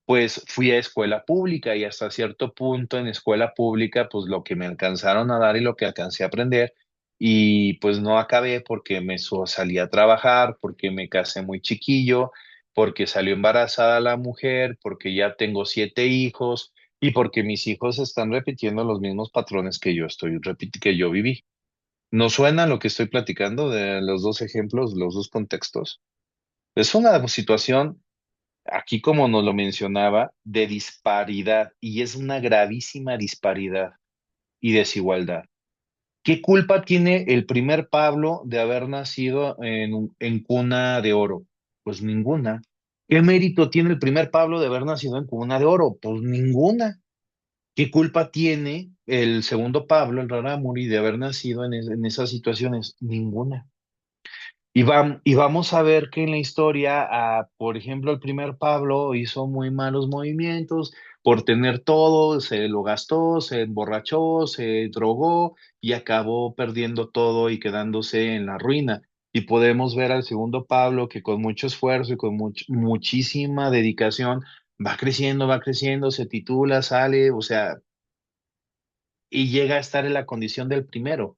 pues fui a escuela pública y hasta cierto punto en escuela pública, pues lo que me alcanzaron a dar y lo que alcancé a aprender, y pues no acabé porque salí a trabajar, porque me casé muy chiquillo, porque salió embarazada la mujer, porque ya tengo 7 hijos y porque mis hijos están repitiendo los mismos patrones que que yo viví. ¿No suena lo que estoy platicando de los dos ejemplos, los dos contextos? Es una situación aquí como nos lo mencionaba, de disparidad, y es una gravísima disparidad y desigualdad. ¿Qué culpa tiene el primer Pablo de haber nacido en cuna de oro? Pues ninguna. ¿Qué mérito tiene el primer Pablo de haber nacido en cuna de oro? Pues ninguna. ¿Qué culpa tiene el segundo Pablo, el Rarámuri, de haber nacido en esas situaciones? Ninguna. Y vamos a ver que en la historia, por ejemplo, el primer Pablo hizo muy malos movimientos por tener todo, se lo gastó, se emborrachó, se drogó y acabó perdiendo todo y quedándose en la ruina. Y podemos ver al segundo Pablo que con mucho esfuerzo y con muchísima dedicación va creciendo, se titula, sale, o sea, y llega a estar en la condición del primero.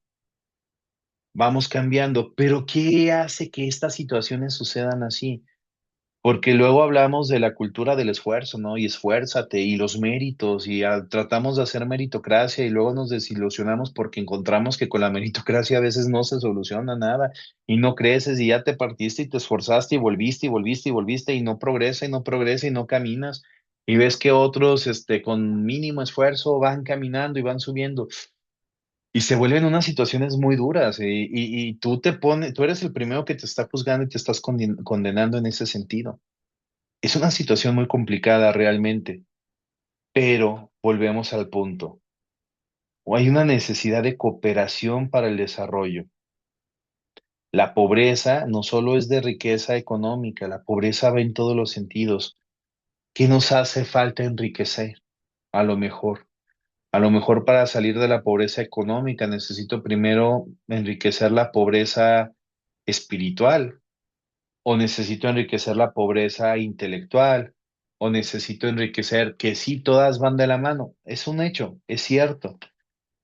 Vamos cambiando, pero ¿qué hace que estas situaciones sucedan así? Porque luego hablamos de la cultura del esfuerzo, ¿no? Y esfuérzate y los méritos y tratamos de hacer meritocracia y luego nos desilusionamos porque encontramos que con la meritocracia a veces no se soluciona nada y no creces y ya te partiste y te esforzaste y volviste y volviste y volviste y no progresa y no progresa y no caminas y ves que otros, con mínimo esfuerzo van caminando y van subiendo. Y se vuelven unas situaciones muy duras y tú eres el primero que te está juzgando y te estás condenando en ese sentido. Es una situación muy complicada realmente, pero volvemos al punto. Hay una necesidad de cooperación para el desarrollo. La pobreza no solo es de riqueza económica, la pobreza va en todos los sentidos. ¿Qué nos hace falta enriquecer? A lo mejor. A lo mejor para salir de la pobreza económica necesito primero enriquecer la pobreza espiritual, o necesito enriquecer la pobreza intelectual, o necesito enriquecer, que sí, todas van de la mano. Es un hecho, es cierto,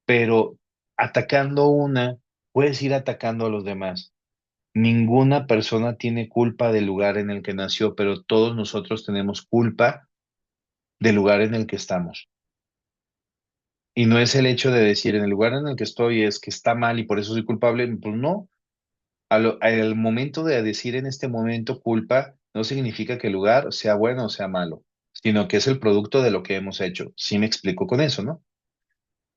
pero atacando una, puedes ir atacando a los demás. Ninguna persona tiene culpa del lugar en el que nació, pero todos nosotros tenemos culpa del lugar en el que estamos. Y no es el hecho de decir, en el lugar en el que estoy es que está mal y por eso soy culpable. Pues no, al momento de decir en este momento culpa, no significa que el lugar sea bueno o sea malo, sino que es el producto de lo que hemos hecho. Sí me explico con eso, ¿no?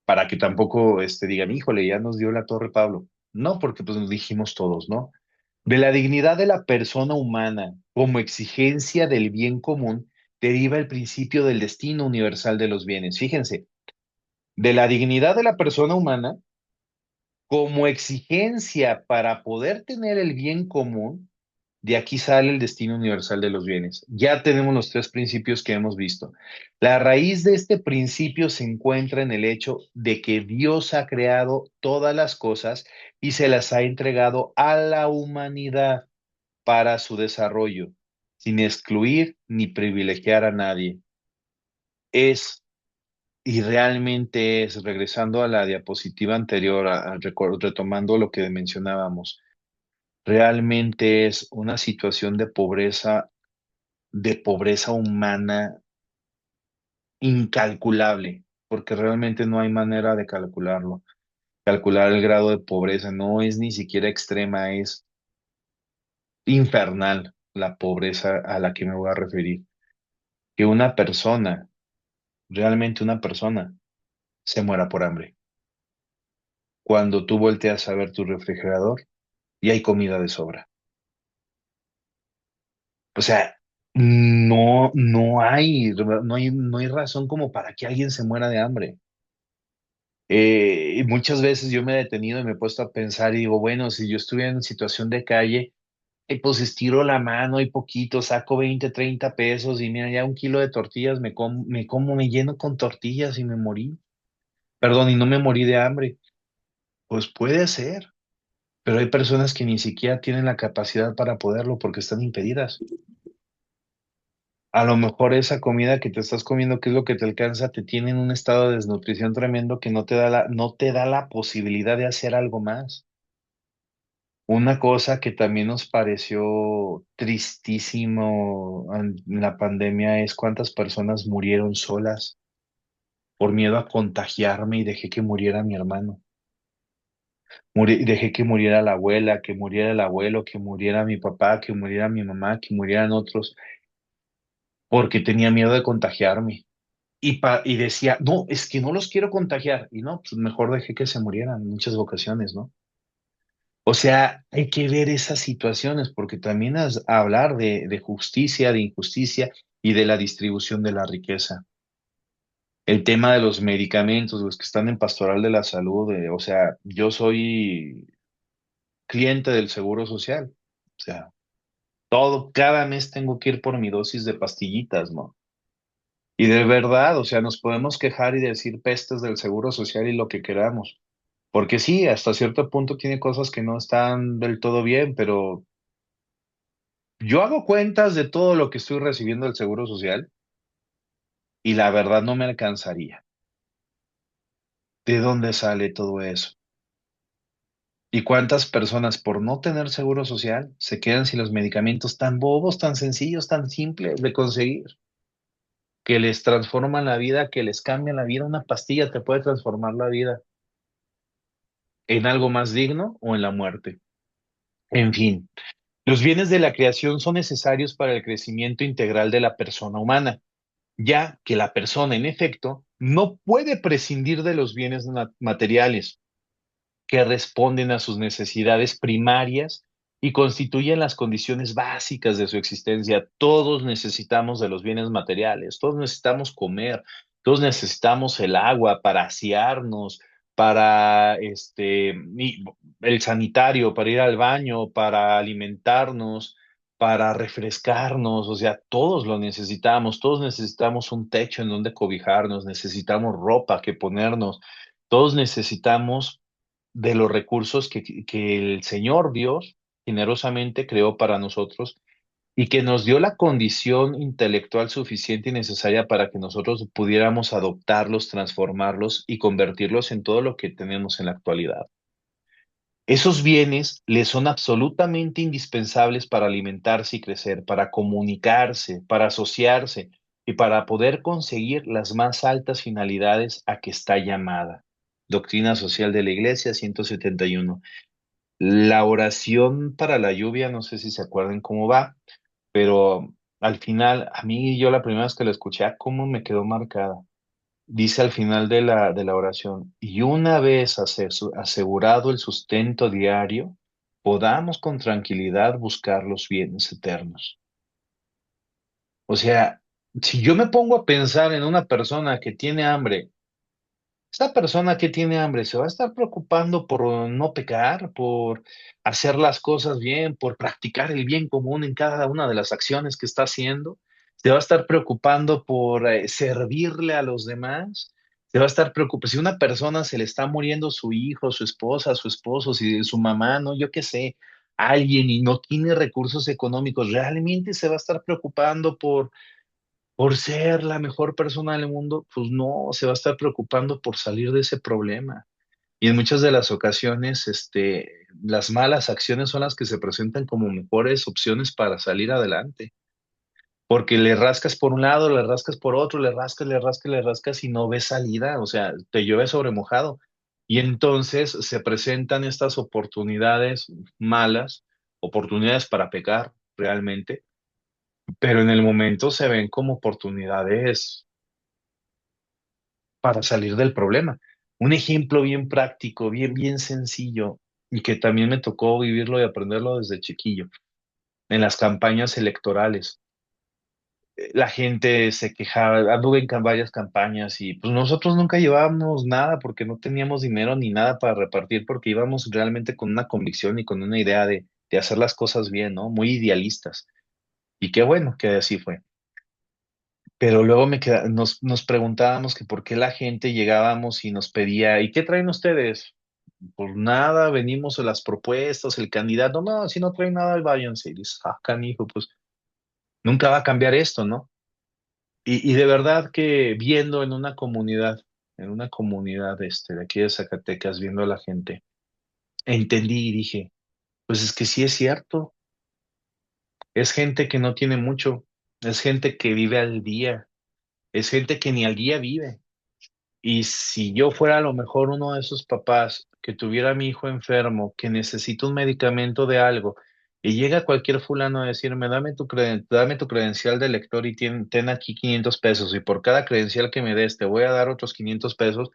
Para que tampoco digan, híjole, ya nos dio la torre Pablo. No, porque pues nos dijimos todos, ¿no? De la dignidad de la persona humana como exigencia del bien común deriva el principio del destino universal de los bienes. Fíjense, de la dignidad de la persona humana como exigencia para poder tener el bien común, de aquí sale el destino universal de los bienes. Ya tenemos los tres principios que hemos visto. La raíz de este principio se encuentra en el hecho de que Dios ha creado todas las cosas y se las ha entregado a la humanidad para su desarrollo, sin excluir ni privilegiar a nadie. Es Y realmente es, regresando a la diapositiva anterior, retomando lo que mencionábamos, realmente es una situación de pobreza humana incalculable, porque realmente no hay manera de calcularlo. Calcular el grado de pobreza no es ni siquiera extrema, es infernal la pobreza a la que me voy a referir. Que una persona, realmente una persona, se muera por hambre. cuando tú volteas a ver tu refrigerador y hay comida de sobra. O sea, no hay razón como para que alguien se muera de hambre. Y muchas veces yo me he detenido y me he puesto a pensar y digo, bueno, si yo estuviera en situación de calle, pues estiro la mano y poquito, saco 20, 30 pesos y mira, ya 1 kilo de tortillas, me lleno con tortillas y me morí. Perdón, y no me morí de hambre. Pues puede ser, pero hay personas que ni siquiera tienen la capacidad para poderlo porque están impedidas. A lo mejor esa comida que te estás comiendo, que es lo que te alcanza, te tiene en un estado de desnutrición tremendo que no te da la posibilidad de hacer algo más. Una cosa que también nos pareció tristísimo en la pandemia es cuántas personas murieron solas por miedo a contagiarme y dejé que muriera mi hermano. Dejé que muriera la abuela, que muriera el abuelo, que muriera mi papá, que muriera mi mamá, que murieran otros, porque tenía miedo de contagiarme. Y decía, no, es que no los quiero contagiar. Y no, pues mejor dejé que se murieran en muchas ocasiones, ¿no? O sea, hay que ver esas situaciones porque también es hablar de justicia, de injusticia y de la distribución de la riqueza. El tema de los medicamentos, los que están en pastoral de la salud, o sea, yo soy cliente del Seguro Social. O sea, cada mes tengo que ir por mi dosis de pastillitas, ¿no? Y de verdad, o sea, nos podemos quejar y decir pestes del Seguro Social y lo que queramos. Porque sí, hasta cierto punto tiene cosas que no están del todo bien, pero yo hago cuentas de todo lo que estoy recibiendo del Seguro Social y la verdad no me alcanzaría. ¿De dónde sale todo eso? ¿Y cuántas personas por no tener Seguro Social se quedan sin los medicamentos tan bobos, tan sencillos, tan simples de conseguir? Que les transforman la vida, que les cambian la vida. Una pastilla te puede transformar la vida en algo más digno o en la muerte. En fin, los bienes de la creación son necesarios para el crecimiento integral de la persona humana, ya que la persona, en efecto, no puede prescindir de los bienes materiales que responden a sus necesidades primarias y constituyen las condiciones básicas de su existencia. Todos necesitamos de los bienes materiales, todos necesitamos comer, todos necesitamos el agua para asearnos, para el sanitario, para ir al baño, para alimentarnos, para refrescarnos, o sea, todos lo necesitamos, todos necesitamos un techo en donde cobijarnos, necesitamos ropa que ponernos, todos necesitamos de los recursos que el Señor Dios generosamente creó para nosotros y que nos dio la condición intelectual suficiente y necesaria para que nosotros pudiéramos adoptarlos, transformarlos y convertirlos en todo lo que tenemos en la actualidad. Esos bienes les son absolutamente indispensables para alimentarse y crecer, para comunicarse, para asociarse y para poder conseguir las más altas finalidades a que está llamada. Doctrina Social de la Iglesia 171. La oración para la lluvia, no sé si se acuerdan cómo va, pero al final, a mí yo la primera vez que la escuché, cómo me quedó marcada. Dice al final de la oración, y una vez asegurado el sustento diario, podamos con tranquilidad buscar los bienes eternos. O sea, si yo me pongo a pensar en una persona que tiene hambre, esta persona que tiene hambre se va a estar preocupando por no pecar, por hacer las cosas bien, por practicar el bien común en cada una de las acciones que está haciendo. Se va a estar preocupando por servirle a los demás. Se va a estar preocupando. Si una persona se le está muriendo su hijo, su esposa, su esposo, si su mamá, no, yo qué sé, alguien y no tiene recursos económicos, realmente se va a estar preocupando por ser la mejor persona del mundo, pues no, se va a estar preocupando por salir de ese problema. Y en muchas de las ocasiones, las malas acciones son las que se presentan como mejores opciones para salir adelante. Porque le rascas por un lado, le rascas por otro, le rascas, le rascas, le rascas y no ves salida, o sea, te llueve sobre mojado. Y entonces se presentan estas oportunidades malas, oportunidades para pecar realmente, pero en el momento se ven como oportunidades para salir del problema. Un ejemplo bien práctico, bien sencillo, y que también me tocó vivirlo y aprenderlo desde chiquillo, en las campañas electorales. La gente se quejaba, anduve en varias campañas y pues nosotros nunca llevábamos nada porque no teníamos dinero ni nada para repartir porque íbamos realmente con una convicción y con una idea de hacer las cosas bien, ¿no? Muy idealistas. Y qué bueno que así fue. Pero luego nos preguntábamos que por qué la gente llegábamos y nos pedía, ¿y qué traen ustedes? Pues nada, venimos a las propuestas, el candidato, no, si no traen nada, váyanse. Y dices, ah, canijo, pues nunca va a cambiar esto, ¿no? Y de verdad que viendo en una comunidad de aquí de Zacatecas, viendo a la gente, entendí y dije, pues es que sí es cierto, es gente que no tiene mucho, es gente que vive al día, es gente que ni al día vive. Y si yo fuera a lo mejor uno de esos papás que tuviera a mi hijo enfermo, que necesita un medicamento de algo, y llega cualquier fulano a decirme, dame tu credencial de lector y ten aquí 500 pesos, y por cada credencial que me des te voy a dar otros 500 pesos,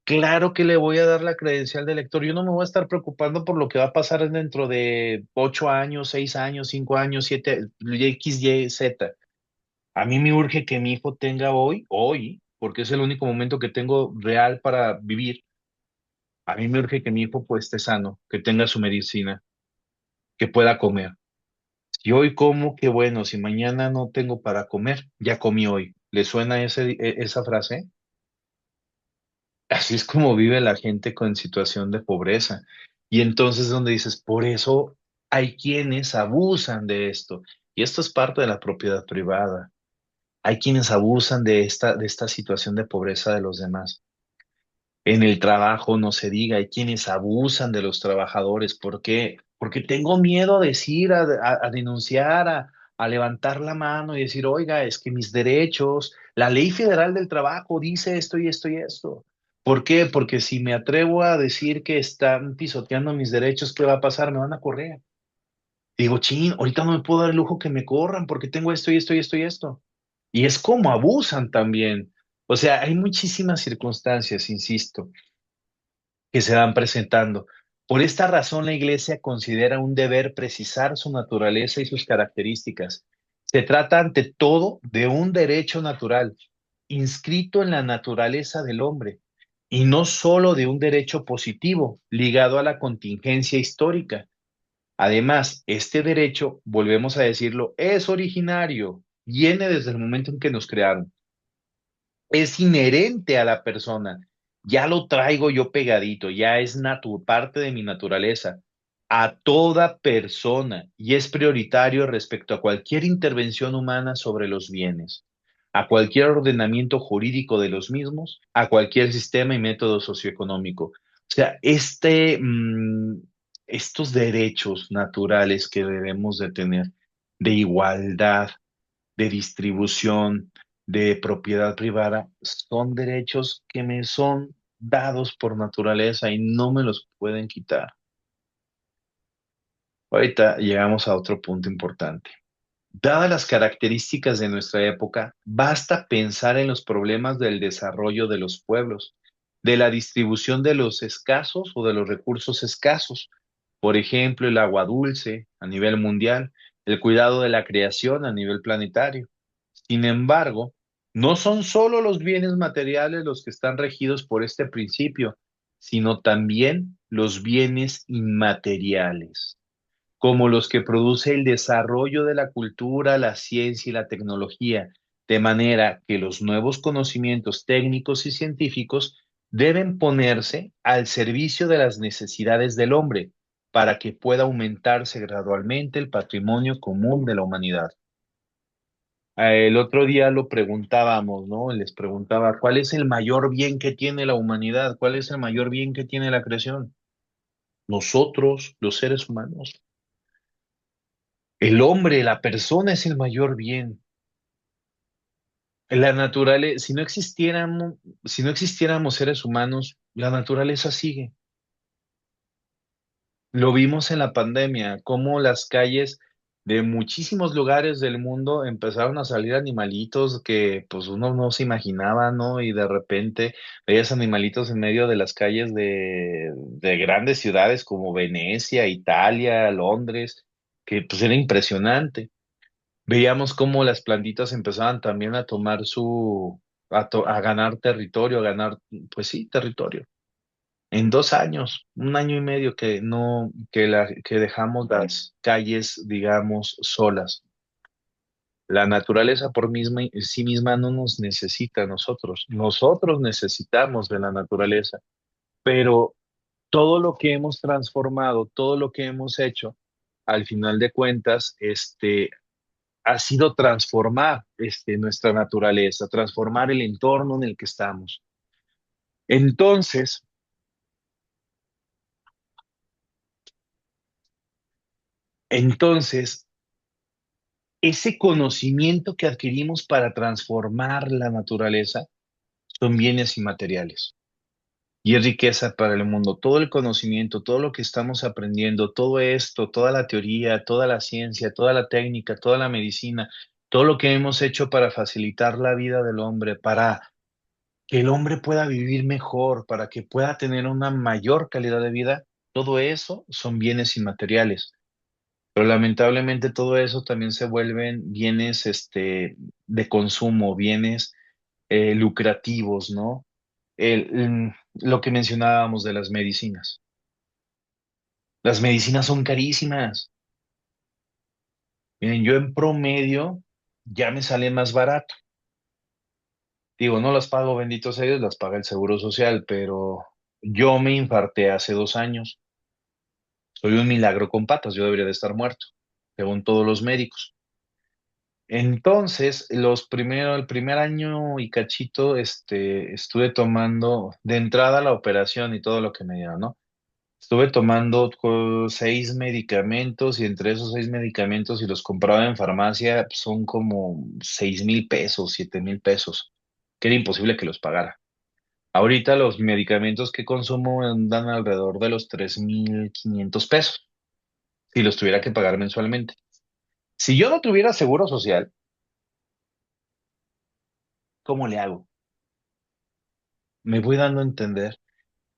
claro que le voy a dar la credencial de lector. Yo no me voy a estar preocupando por lo que va a pasar dentro de 8 años, 6 años, 5 años, 7, X, Y, Z. A mí me urge que mi hijo tenga hoy, porque es el único momento que tengo real para vivir. A mí me urge que mi hijo pues esté sano, que tenga su medicina, que pueda comer. Si hoy como, qué bueno. Si mañana no tengo para comer, ya comí hoy. ¿Le suena esa frase? Así es como vive la gente con situación de pobreza. Y entonces donde dices, por eso hay quienes abusan de esto. Y esto es parte de la propiedad privada. Hay quienes abusan de esta situación de pobreza de los demás. En el trabajo no se diga, hay quienes abusan de los trabajadores. ¿Por qué? Porque tengo miedo a decir, a denunciar, a levantar la mano y decir, oiga, es que mis derechos, la ley federal del trabajo dice esto y esto y esto. ¿Por qué? Porque si me atrevo a decir que están pisoteando mis derechos, ¿qué va a pasar? Me van a correr. Digo, chin, ahorita no me puedo dar el lujo que me corran porque tengo esto y esto y esto y esto. Y es como abusan también. O sea, hay muchísimas circunstancias, insisto, que se van presentando. Por esta razón, la Iglesia considera un deber precisar su naturaleza y sus características. Se trata ante todo de un derecho natural, inscrito en la naturaleza del hombre, y no solo de un derecho positivo, ligado a la contingencia histórica. Además, este derecho, volvemos a decirlo, es originario, viene desde el momento en que nos crearon, es inherente a la persona, ya lo traigo yo pegadito, ya es parte de mi naturaleza, a toda persona y es prioritario respecto a cualquier intervención humana sobre los bienes, a cualquier ordenamiento jurídico de los mismos, a cualquier sistema y método socioeconómico. O sea, estos derechos naturales que debemos de tener de igualdad, de distribución, de propiedad privada, son derechos que me son dados por naturaleza y no me los pueden quitar. Ahorita llegamos a otro punto importante. Dadas las características de nuestra época, basta pensar en los problemas del desarrollo de los pueblos, de la distribución de los escasos o de los recursos escasos. Por ejemplo, el agua dulce a nivel mundial, el cuidado de la creación a nivel planetario. Sin embargo, no son solo los bienes materiales los que están regidos por este principio, sino también los bienes inmateriales como los que produce el desarrollo de la cultura, la ciencia y la tecnología, de manera que los nuevos conocimientos técnicos y científicos deben ponerse al servicio de las necesidades del hombre para que pueda aumentarse gradualmente el patrimonio común de la humanidad. El otro día lo preguntábamos, ¿no? Les preguntaba, ¿cuál es el mayor bien que tiene la humanidad? ¿Cuál es el mayor bien que tiene la creación? Nosotros, los seres humanos. El hombre, la persona es el mayor bien. La naturaleza, si no existiéramos seres humanos, la naturaleza sigue. Lo vimos en la pandemia, cómo las calles de muchísimos lugares del mundo empezaron a salir animalitos que pues uno no se imaginaba, ¿no? Y de repente veías animalitos en medio de las calles de grandes ciudades como Venecia, Italia, Londres, que pues era impresionante. Veíamos cómo las plantitas empezaban también a tomar a ganar territorio, a ganar, pues sí, territorio. En 2 años, 1 año y medio que no, que dejamos las calles, digamos, solas. La naturaleza por sí misma no nos necesita a nosotros. Nosotros necesitamos de la naturaleza, pero todo lo que hemos transformado, todo lo que hemos hecho, al final de cuentas, ha sido transformar, nuestra naturaleza, transformar el entorno en el que estamos. Entonces, entonces, ese conocimiento que adquirimos para transformar la naturaleza son bienes inmateriales y es riqueza para el mundo. Todo el conocimiento, todo lo que estamos aprendiendo, todo esto, toda la teoría, toda la ciencia, toda la técnica, toda la medicina, todo lo que hemos hecho para facilitar la vida del hombre, para que el hombre pueda vivir mejor, para que pueda tener una mayor calidad de vida, todo eso son bienes inmateriales. Pero lamentablemente todo eso también se vuelven bienes, de consumo, bienes lucrativos, ¿no? Lo que mencionábamos de las medicinas. Las medicinas son carísimas. Miren, yo en promedio ya me sale más barato. Digo, no las pago, benditos sea Dios, las paga el Seguro Social, pero yo me infarté hace 2 años. Soy un milagro con patas, yo debería de estar muerto, según todos los médicos. Entonces, el primer año y cachito, estuve tomando de entrada la operación y todo lo que me dieron, ¿no? Estuve tomando 6 medicamentos y entre esos 6 medicamentos, si los compraba en farmacia, son como 6,000 pesos, 7,000 pesos, que era imposible que los pagara. Ahorita los medicamentos que consumo andan alrededor de los 3,500 pesos, si los tuviera que pagar mensualmente. Si yo no tuviera seguro social, ¿cómo le hago? Me voy dando a entender.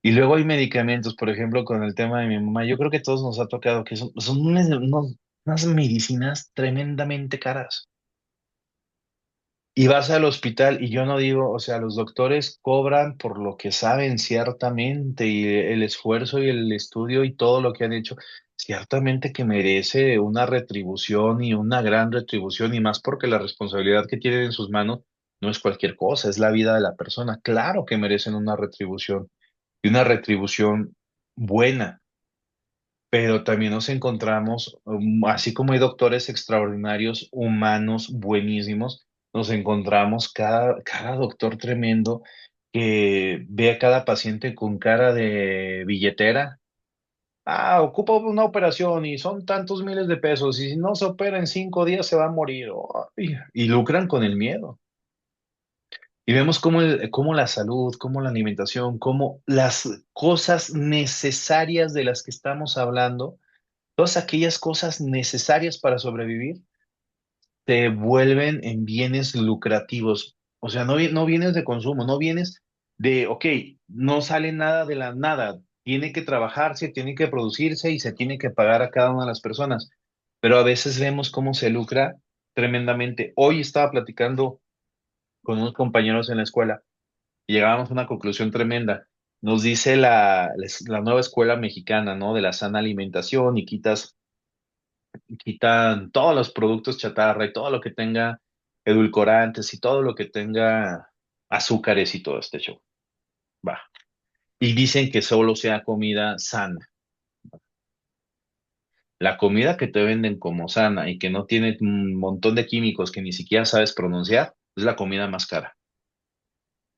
Y luego hay medicamentos, por ejemplo, con el tema de mi mamá, yo creo que a todos nos ha tocado que son unas medicinas tremendamente caras. Y vas al hospital y yo no digo, o sea, los doctores cobran por lo que saben ciertamente y el esfuerzo y el estudio y todo lo que han hecho, ciertamente que merece una retribución y una gran retribución y más porque la responsabilidad que tienen en sus manos no es cualquier cosa, es la vida de la persona. Claro que merecen una retribución y una retribución buena, pero también nos encontramos, así como hay doctores extraordinarios, humanos buenísimos, nos encontramos cada doctor tremendo que ve a cada paciente con cara de billetera. Ah, ocupa una operación y son tantos miles de pesos y si no se opera en 5 días se va a morir. Ay, y lucran con el miedo. Y vemos cómo la salud, cómo la alimentación, cómo las cosas necesarias de las que estamos hablando, todas aquellas cosas necesarias para sobrevivir, te vuelven en bienes lucrativos. O sea, no vienes de consumo, no vienes ok, no sale nada de la nada, tiene que trabajarse, tiene que producirse y se tiene que pagar a cada una de las personas. Pero a veces vemos cómo se lucra tremendamente. Hoy estaba platicando con unos compañeros en la escuela y llegábamos a una conclusión tremenda. Nos dice la nueva escuela mexicana, ¿no? De la sana alimentación y quitan todos los productos chatarra y todo lo que tenga edulcorantes y todo lo que tenga azúcares y todo este show. Va. Y dicen que solo sea comida sana. La comida que te venden como sana y que no tiene un montón de químicos que ni siquiera sabes pronunciar, es la comida más cara.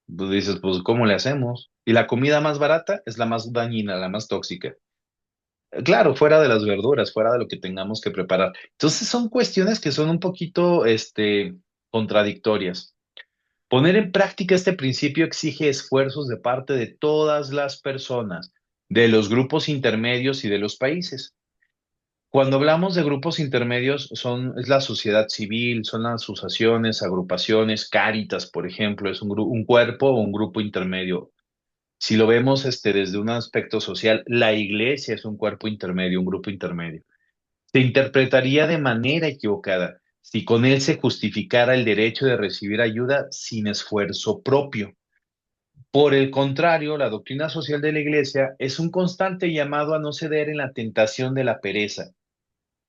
Tú dices, pues, ¿cómo le hacemos? Y la comida más barata es la más dañina, la más tóxica. Claro, fuera de las verduras, fuera de lo que tengamos que preparar. Entonces son cuestiones que son un poquito, contradictorias. Poner en práctica este principio exige esfuerzos de parte de todas las personas, de los grupos intermedios y de los países. Cuando hablamos de grupos intermedios, es la sociedad civil, son las asociaciones, agrupaciones, Cáritas, por ejemplo, es un cuerpo o un grupo intermedio. Si lo vemos desde un aspecto social, la iglesia es un cuerpo intermedio, un grupo intermedio. Se interpretaría de manera equivocada si con él se justificara el derecho de recibir ayuda sin esfuerzo propio. Por el contrario, la doctrina social de la iglesia es un constante llamado a no ceder en la tentación de la pereza.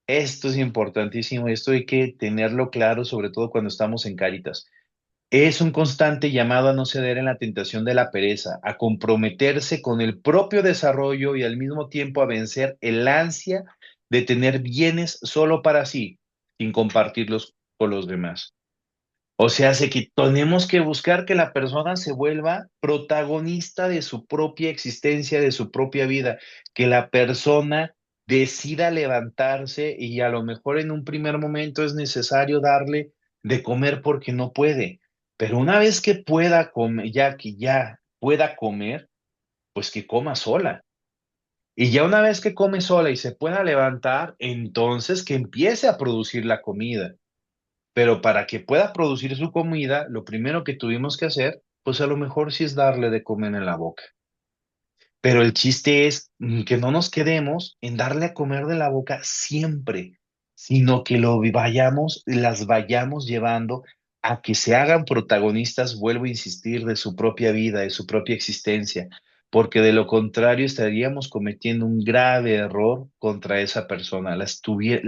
Esto es importantísimo, esto hay que tenerlo claro, sobre todo cuando estamos en Cáritas. Es un constante llamado a no ceder en la tentación de la pereza, a comprometerse con el propio desarrollo y al mismo tiempo a vencer el ansia de tener bienes solo para sí, sin compartirlos con los demás. O sea, hace que tenemos que buscar que la persona se vuelva protagonista de su propia existencia, de su propia vida, que la persona decida levantarse y a lo mejor en un primer momento es necesario darle de comer porque no puede, pero una vez que pueda comer, ya que ya pueda comer, pues que coma sola. Y ya una vez que come sola y se pueda levantar, entonces que empiece a producir la comida. Pero para que pueda producir su comida, lo primero que tuvimos que hacer, pues a lo mejor sí es darle de comer en la boca. Pero el chiste es que no nos quedemos en darle a comer de la boca siempre, sino que las vayamos llevando a que se hagan protagonistas, vuelvo a insistir, de su propia vida, de su propia existencia, porque de lo contrario estaríamos cometiendo un grave error contra esa persona, la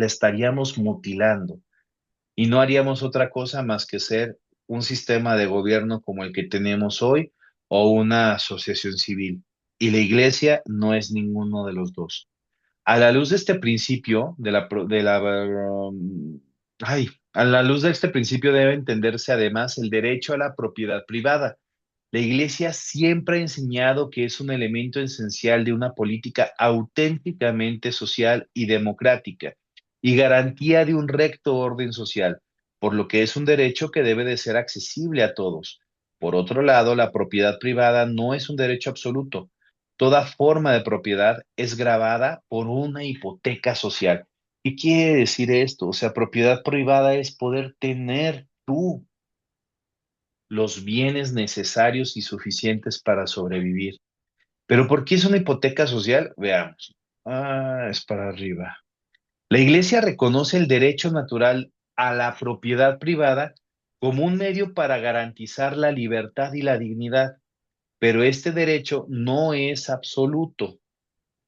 estaríamos mutilando y no haríamos otra cosa más que ser un sistema de gobierno como el que tenemos hoy o una asociación civil. Y la iglesia no es ninguno de los dos. A la luz de este principio, a la luz de este principio debe entenderse además el derecho a la propiedad privada. La Iglesia siempre ha enseñado que es un elemento esencial de una política auténticamente social y democrática y garantía de un recto orden social, por lo que es un derecho que debe de ser accesible a todos. Por otro lado, la propiedad privada no es un derecho absoluto. Toda forma de propiedad es gravada por una hipoteca social. ¿Qué quiere decir esto? O sea, propiedad privada es poder tener tú los bienes necesarios y suficientes para sobrevivir. Pero ¿por qué es una hipoteca social? Veamos. Es para arriba. La Iglesia reconoce el derecho natural a la propiedad privada como un medio para garantizar la libertad y la dignidad, pero este derecho no es absoluto.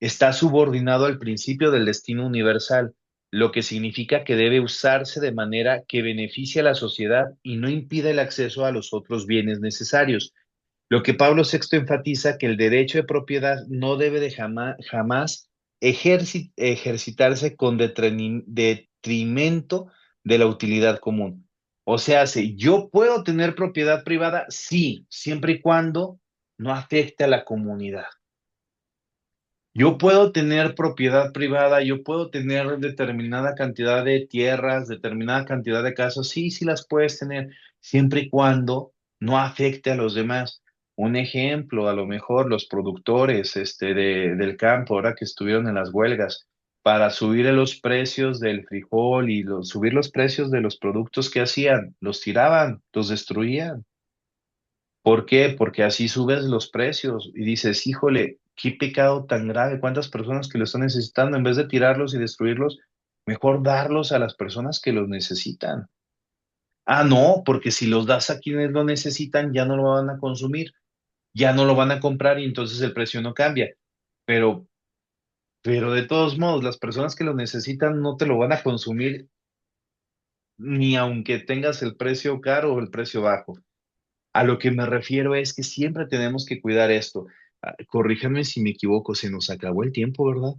Está subordinado al principio del destino universal, lo que significa que debe usarse de manera que beneficie a la sociedad y no impida el acceso a los otros bienes necesarios. Lo que Pablo VI enfatiza que el derecho de propiedad no debe de jamás ejercitarse con detrimento de la utilidad común. O sea, si yo puedo tener propiedad privada, sí, siempre y cuando no afecte a la comunidad. Yo puedo tener propiedad privada, yo puedo tener determinada cantidad de tierras, determinada cantidad de casas, sí, sí las puedes tener, siempre y cuando no afecte a los demás. Un ejemplo, a lo mejor los productores del campo, ahora que estuvieron en las huelgas, para subir los precios del frijol y subir los precios de los productos que hacían, los tiraban, los destruían. ¿Por qué? Porque así subes los precios y dices, híjole, qué pecado tan grave, cuántas personas que lo están necesitando, en vez de tirarlos y destruirlos, mejor darlos a las personas que los necesitan. Ah, no, porque si los das a quienes lo necesitan, ya no lo van a consumir, ya no lo van a comprar y entonces el precio no cambia. Pero, pero de todos modos, las personas que lo necesitan no te lo van a consumir ni aunque tengas el precio caro o el precio bajo. A lo que me refiero es que siempre tenemos que cuidar esto. Corríjame si me equivoco, se nos acabó el tiempo, ¿verdad?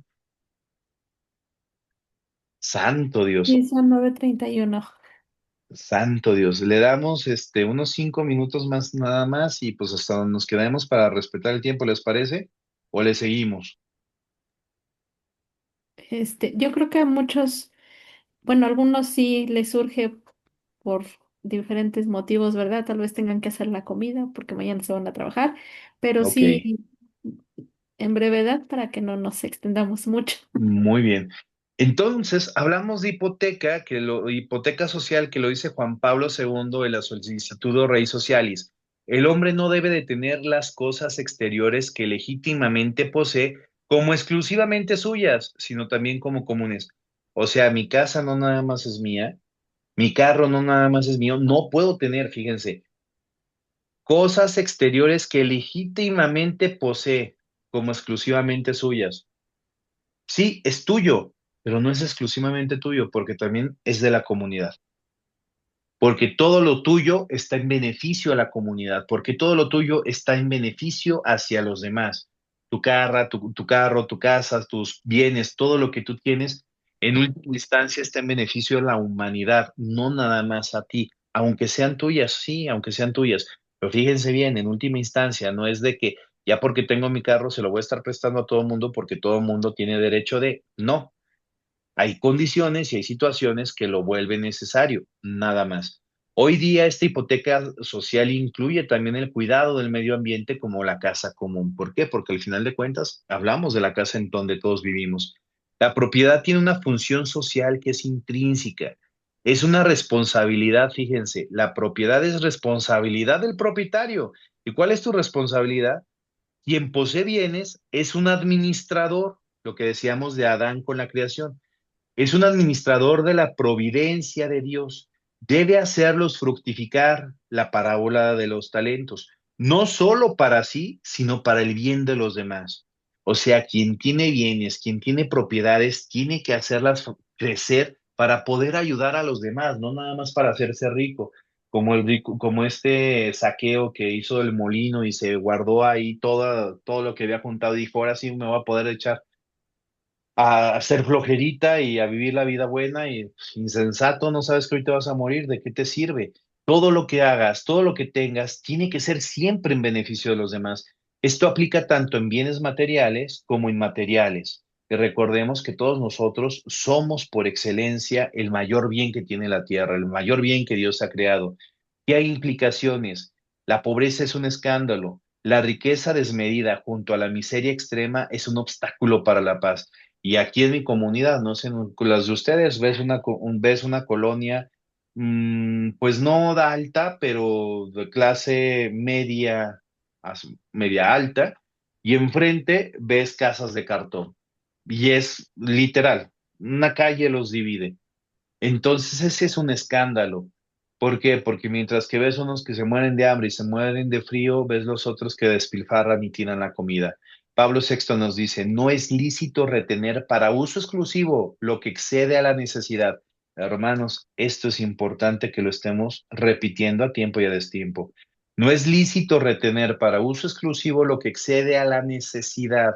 Santo Dios, Sí, son 9:31. santo Dios. Le damos unos 5 minutos más nada más y pues hasta donde nos quedemos para respetar el tiempo, ¿les parece? ¿O le seguimos? Yo creo que a muchos, bueno, a algunos sí les surge por diferentes motivos, ¿verdad? Tal vez tengan que hacer la comida porque mañana se van a trabajar, pero Ok, sí en brevedad para que no nos extendamos mucho. muy bien. Entonces, hablamos de hipoteca, hipoteca social, que lo dice Juan Pablo segundo de la Solicitudo Rei Socialis. El hombre no debe de tener las cosas exteriores que legítimamente posee como exclusivamente suyas, sino también como comunes. O sea, mi casa no nada más es mía, mi carro no nada más es mío, no puedo tener, fíjense, cosas exteriores que legítimamente posee como exclusivamente suyas. Sí, es tuyo, pero no es exclusivamente tuyo, porque también es de la comunidad. Porque todo lo tuyo está en beneficio a la comunidad, porque todo lo tuyo está en beneficio hacia los demás. Tu carro, tu casa, tus bienes, todo lo que tú tienes, en última instancia está en beneficio a la humanidad, no nada más a ti, aunque sean tuyas, sí, aunque sean tuyas. Pero fíjense bien, en última instancia, no es de que ya porque tengo mi carro se lo voy a estar prestando a todo el mundo porque todo el mundo tiene derecho de, no, hay condiciones y hay situaciones que lo vuelven necesario, nada más. Hoy día esta hipoteca social incluye también el cuidado del medio ambiente como la casa común. ¿Por qué? Porque al final de cuentas hablamos de la casa en donde todos vivimos. La propiedad tiene una función social que es intrínseca. Es una responsabilidad, fíjense, la propiedad es responsabilidad del propietario. ¿Y cuál es tu responsabilidad? Quien posee bienes es un administrador, lo que decíamos de Adán con la creación. Es un administrador de la providencia de Dios. Debe hacerlos fructificar, la parábola de los talentos, no solo para sí, sino para el bien de los demás. O sea, quien tiene bienes, quien tiene propiedades, tiene que hacerlas crecer para poder ayudar a los demás, no nada más para hacerse rico, como como este saqueo que hizo el molino y se guardó ahí todo lo que había juntado y dijo, ahora sí me voy a poder echar a hacer flojerita y a vivir la vida buena y pues, insensato, no sabes que hoy te vas a morir, ¿de qué te sirve? Todo lo que hagas, todo lo que tengas, tiene que ser siempre en beneficio de los demás. Esto aplica tanto en bienes materiales como inmateriales. Y recordemos que todos nosotros somos por excelencia el mayor bien que tiene la tierra, el mayor bien que Dios ha creado. ¿Qué hay implicaciones? La pobreza es un escándalo. La riqueza desmedida junto a la miseria extrema es un obstáculo para la paz. Y aquí en mi comunidad, no sé, en las de ustedes, ves una colonia, pues no da alta, pero de clase media, media alta, y enfrente ves casas de cartón. Y es literal, una calle los divide. Entonces ese es un escándalo. ¿Por qué? Porque mientras que ves unos que se mueren de hambre y se mueren de frío, ves los otros que despilfarran y tiran la comida. Pablo VI nos dice, no es lícito retener para uso exclusivo lo que excede a la necesidad. Hermanos, esto es importante que lo estemos repitiendo a tiempo y a destiempo. No es lícito retener para uso exclusivo lo que excede a la necesidad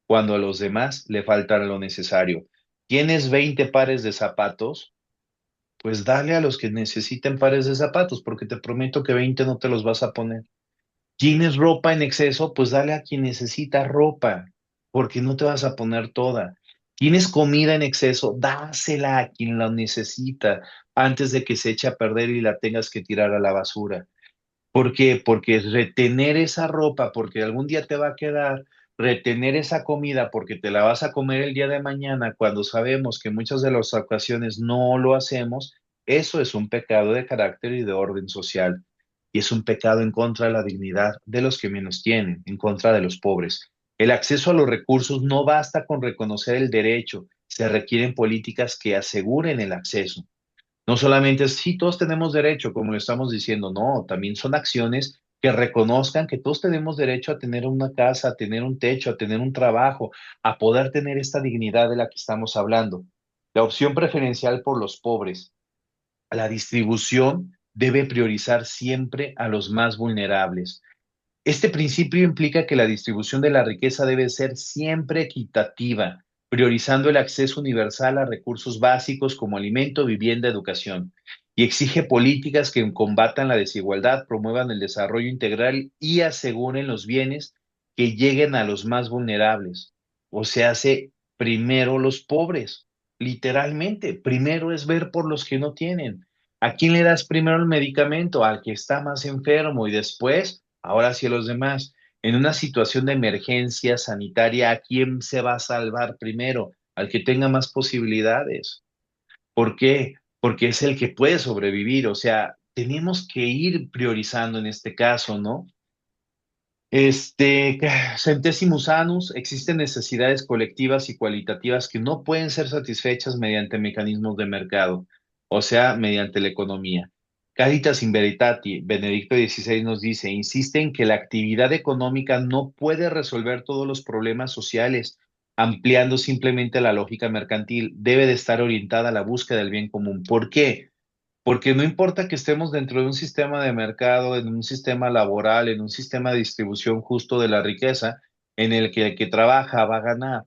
cuando a los demás le falta lo necesario. ¿Tienes 20 pares de zapatos? Pues dale a los que necesiten pares de zapatos, porque te prometo que 20 no te los vas a poner. ¿Tienes ropa en exceso? Pues dale a quien necesita ropa, porque no te vas a poner toda. ¿Tienes comida en exceso? Dásela a quien la necesita antes de que se eche a perder y la tengas que tirar a la basura. ¿Por qué? Porque retener esa ropa, porque algún día te va a quedar, retener esa comida, porque te la vas a comer el día de mañana, cuando sabemos que muchas de las ocasiones no lo hacemos, eso es un pecado de carácter y de orden social. Y es un pecado en contra de la dignidad de los que menos tienen, en contra de los pobres. El acceso a los recursos no basta con reconocer el derecho, se requieren políticas que aseguren el acceso. No solamente es, sí, todos tenemos derecho, como lo estamos diciendo, no, también son acciones que reconozcan que todos tenemos derecho a tener una casa, a tener un techo, a tener un trabajo, a poder tener esta dignidad de la que estamos hablando. La opción preferencial por los pobres. La distribución debe priorizar siempre a los más vulnerables. Este principio implica que la distribución de la riqueza debe ser siempre equitativa, priorizando el acceso universal a recursos básicos como alimento, vivienda, educación, y exige políticas que combatan la desigualdad, promuevan el desarrollo integral y aseguren los bienes que lleguen a los más vulnerables. O sea, hace primero los pobres, literalmente. Primero es ver por los que no tienen. ¿A quién le das primero el medicamento? Al que está más enfermo y después ahora sí a los demás. En una situación de emergencia sanitaria, ¿a quién se va a salvar primero? al que tenga más posibilidades. ¿Por qué? Porque es el que puede sobrevivir. O sea, tenemos que ir priorizando en este caso, ¿no? Centesimus annus, existen necesidades colectivas y cualitativas que no pueden ser satisfechas mediante mecanismos de mercado, o sea, mediante la economía. Caritas in Veritati, Benedicto XVI nos dice, insiste en que la actividad económica no puede resolver todos los problemas sociales, ampliando simplemente la lógica mercantil, debe de estar orientada a la búsqueda del bien común. ¿Por qué? Porque no importa que estemos dentro de un sistema de mercado, en un sistema laboral, en un sistema de distribución justo de la riqueza, en el que trabaja va a ganar.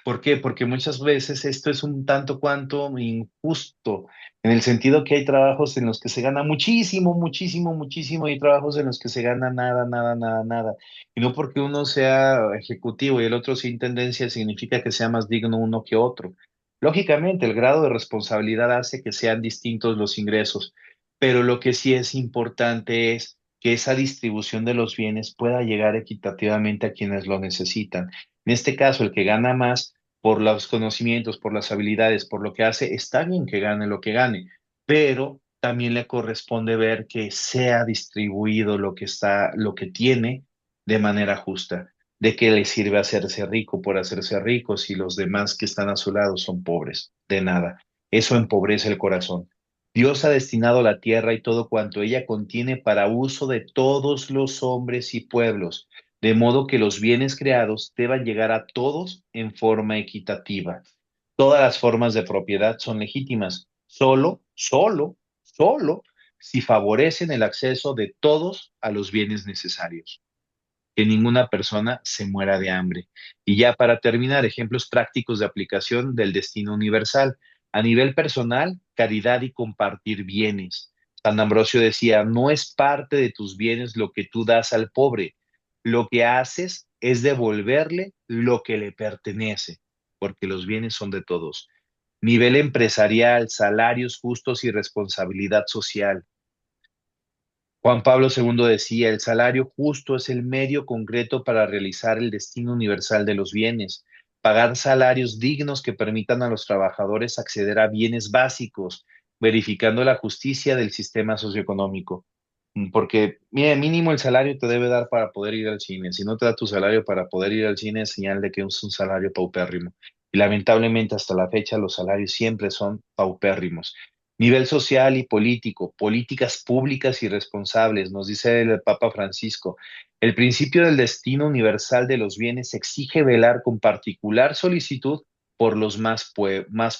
¿Por qué? Porque muchas veces esto es un tanto cuanto injusto, en el sentido que hay trabajos en los que se gana muchísimo, muchísimo, muchísimo, y hay trabajos en los que se gana nada, nada, nada, nada. Y no porque uno sea ejecutivo y el otro sin tendencia, significa que sea más digno uno que otro. Lógicamente, el grado de responsabilidad hace que sean distintos los ingresos, pero lo que sí es importante es que esa distribución de los bienes pueda llegar equitativamente a quienes lo necesitan. En este caso, el que gana más por los conocimientos, por las habilidades, por lo que hace, está bien que gane lo que gane, pero también le corresponde ver que sea distribuido lo que está, lo que tiene de manera justa. ¿De qué le sirve hacerse rico por hacerse rico si los demás que están a su lado son pobres? De nada. Eso empobrece el corazón. Dios ha destinado la tierra y todo cuanto ella contiene para uso de todos los hombres y pueblos, de modo que los bienes creados deban llegar a todos en forma equitativa. Todas las formas de propiedad son legítimas, solo si favorecen el acceso de todos a los bienes necesarios, que ninguna persona se muera de hambre. Y ya para terminar, ejemplos prácticos de aplicación del destino universal. A nivel personal, caridad y compartir bienes. San Ambrosio decía, no es parte de tus bienes lo que tú das al pobre, lo que haces es devolverle lo que le pertenece, porque los bienes son de todos. Nivel empresarial, salarios justos y responsabilidad social. Juan Pablo II decía, el salario justo es el medio concreto para realizar el destino universal de los bienes, pagar salarios dignos que permitan a los trabajadores acceder a bienes básicos, verificando la justicia del sistema socioeconómico. Porque, mira, mínimo el salario te debe dar para poder ir al cine. Si no te da tu salario para poder ir al cine, es señal de que es un salario paupérrimo. Y lamentablemente hasta la fecha los salarios siempre son paupérrimos. Nivel social y político, políticas públicas y responsables, nos dice el Papa Francisco. El principio del destino universal de los bienes exige velar con particular solicitud por los más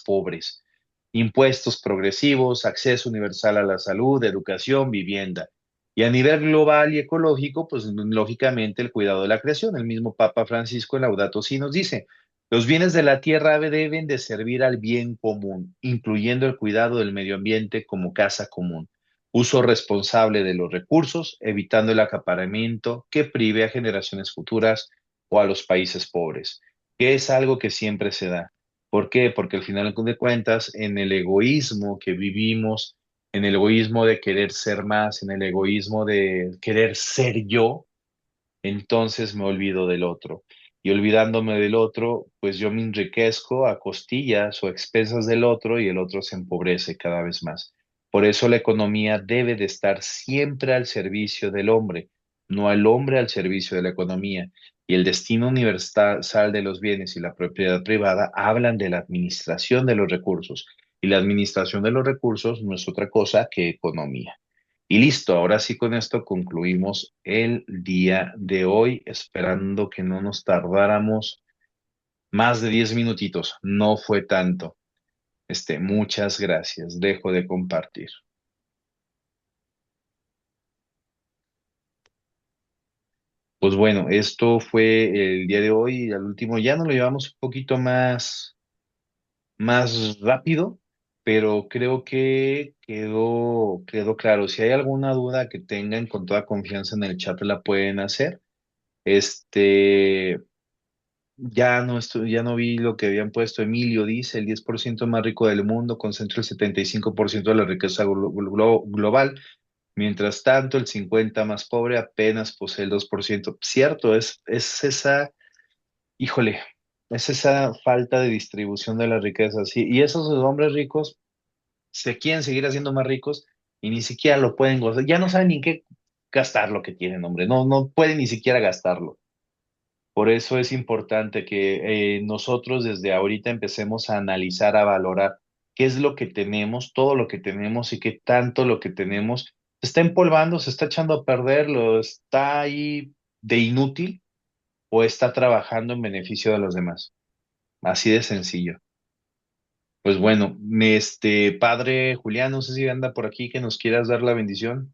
pobres. Impuestos progresivos, acceso universal a la salud, educación, vivienda. Y a nivel global y ecológico, pues lógicamente el cuidado de la creación. El mismo Papa Francisco en Laudato Si nos dice, los bienes de la tierra deben de servir al bien común, incluyendo el cuidado del medio ambiente como casa común, uso responsable de los recursos, evitando el acaparamiento que prive a generaciones futuras o a los países pobres, que es algo que siempre se da. ¿Por qué? Porque al final de cuentas, en el egoísmo que vivimos, en el egoísmo de querer ser más, en el egoísmo de querer ser yo, entonces me olvido del otro. Y olvidándome del otro, pues yo me enriquezco a costillas o a expensas del otro y el otro se empobrece cada vez más. Por eso la economía debe de estar siempre al servicio del hombre, no al hombre al servicio de la economía. Y el destino universal de los bienes y la propiedad privada hablan de la administración de los recursos. Y la administración de los recursos no es otra cosa que economía. Y listo, ahora sí con esto concluimos el día de hoy, esperando que no nos tardáramos más de 10 minutitos. No fue tanto. Muchas gracias. Dejo de compartir. Pues bueno, esto fue el día de hoy. Al último ya nos lo llevamos un poquito más rápido, pero creo que quedó claro. Si hay alguna duda que tengan, con toda confianza en el chat la pueden hacer. Este, ya no vi lo que habían puesto. Emilio dice, el 10% más rico del mundo concentra el 75% de la riqueza global. Mientras tanto, el 50 más pobre apenas posee el 2%. Cierto, es esa, híjole. Es esa falta de distribución de las riquezas. Y esos hombres ricos se quieren seguir haciendo más ricos y ni siquiera lo pueden gozar. Ya no saben ni en qué gastar lo que tienen, hombre. No, no pueden ni siquiera gastarlo. Por eso es importante que nosotros desde ahorita empecemos a analizar, a valorar qué es lo que tenemos, todo lo que tenemos y qué tanto lo que tenemos se está empolvando, se está echando a perder, lo está ahí de inútil o está trabajando en beneficio de los demás. Así de sencillo. Pues bueno, padre Julián, no sé si anda por aquí que nos quieras dar la bendición.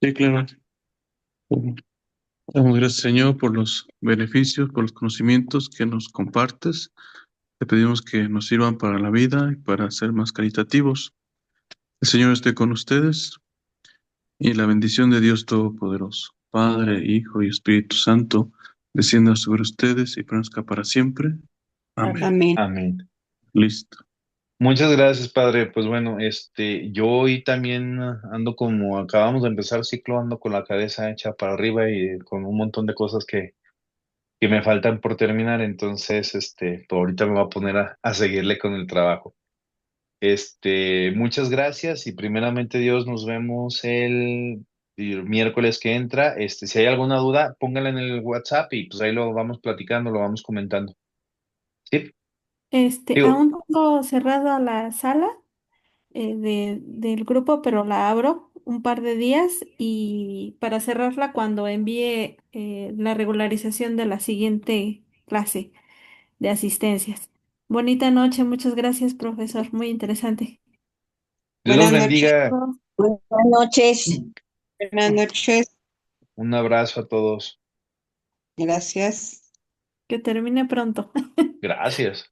Sí, claro. Damos gracias, Señor, por los beneficios, por los conocimientos que nos compartes. Te pedimos que nos sirvan para la vida y para ser más caritativos. El Señor esté con ustedes y la bendición de Dios Todopoderoso, Padre, Hijo y Espíritu Santo, descienda sobre ustedes y permanezca para siempre. Amén. Amén. Amén. Listo. Muchas gracias, padre. Pues bueno, yo hoy también ando como acabamos de empezar ciclo, ando con la cabeza hecha para arriba y con un montón de cosas que me faltan por terminar. Entonces, pues ahorita me voy a poner a seguirle con el trabajo. Muchas gracias y primeramente Dios, nos vemos el miércoles que entra. Si hay alguna duda, póngala en el WhatsApp y pues ahí lo vamos platicando, lo vamos comentando. ¿Sí? Digo, Aún tengo cerrado la sala del grupo, pero la abro un par de días y para cerrarla cuando envíe la regularización de la siguiente clase de asistencias. Bonita noche, muchas gracias, profesor. Muy interesante. Dios los Buenas noches. bendiga. Buenas noches. Buenas noches. Un abrazo a todos. Gracias. Que termine pronto. Gracias.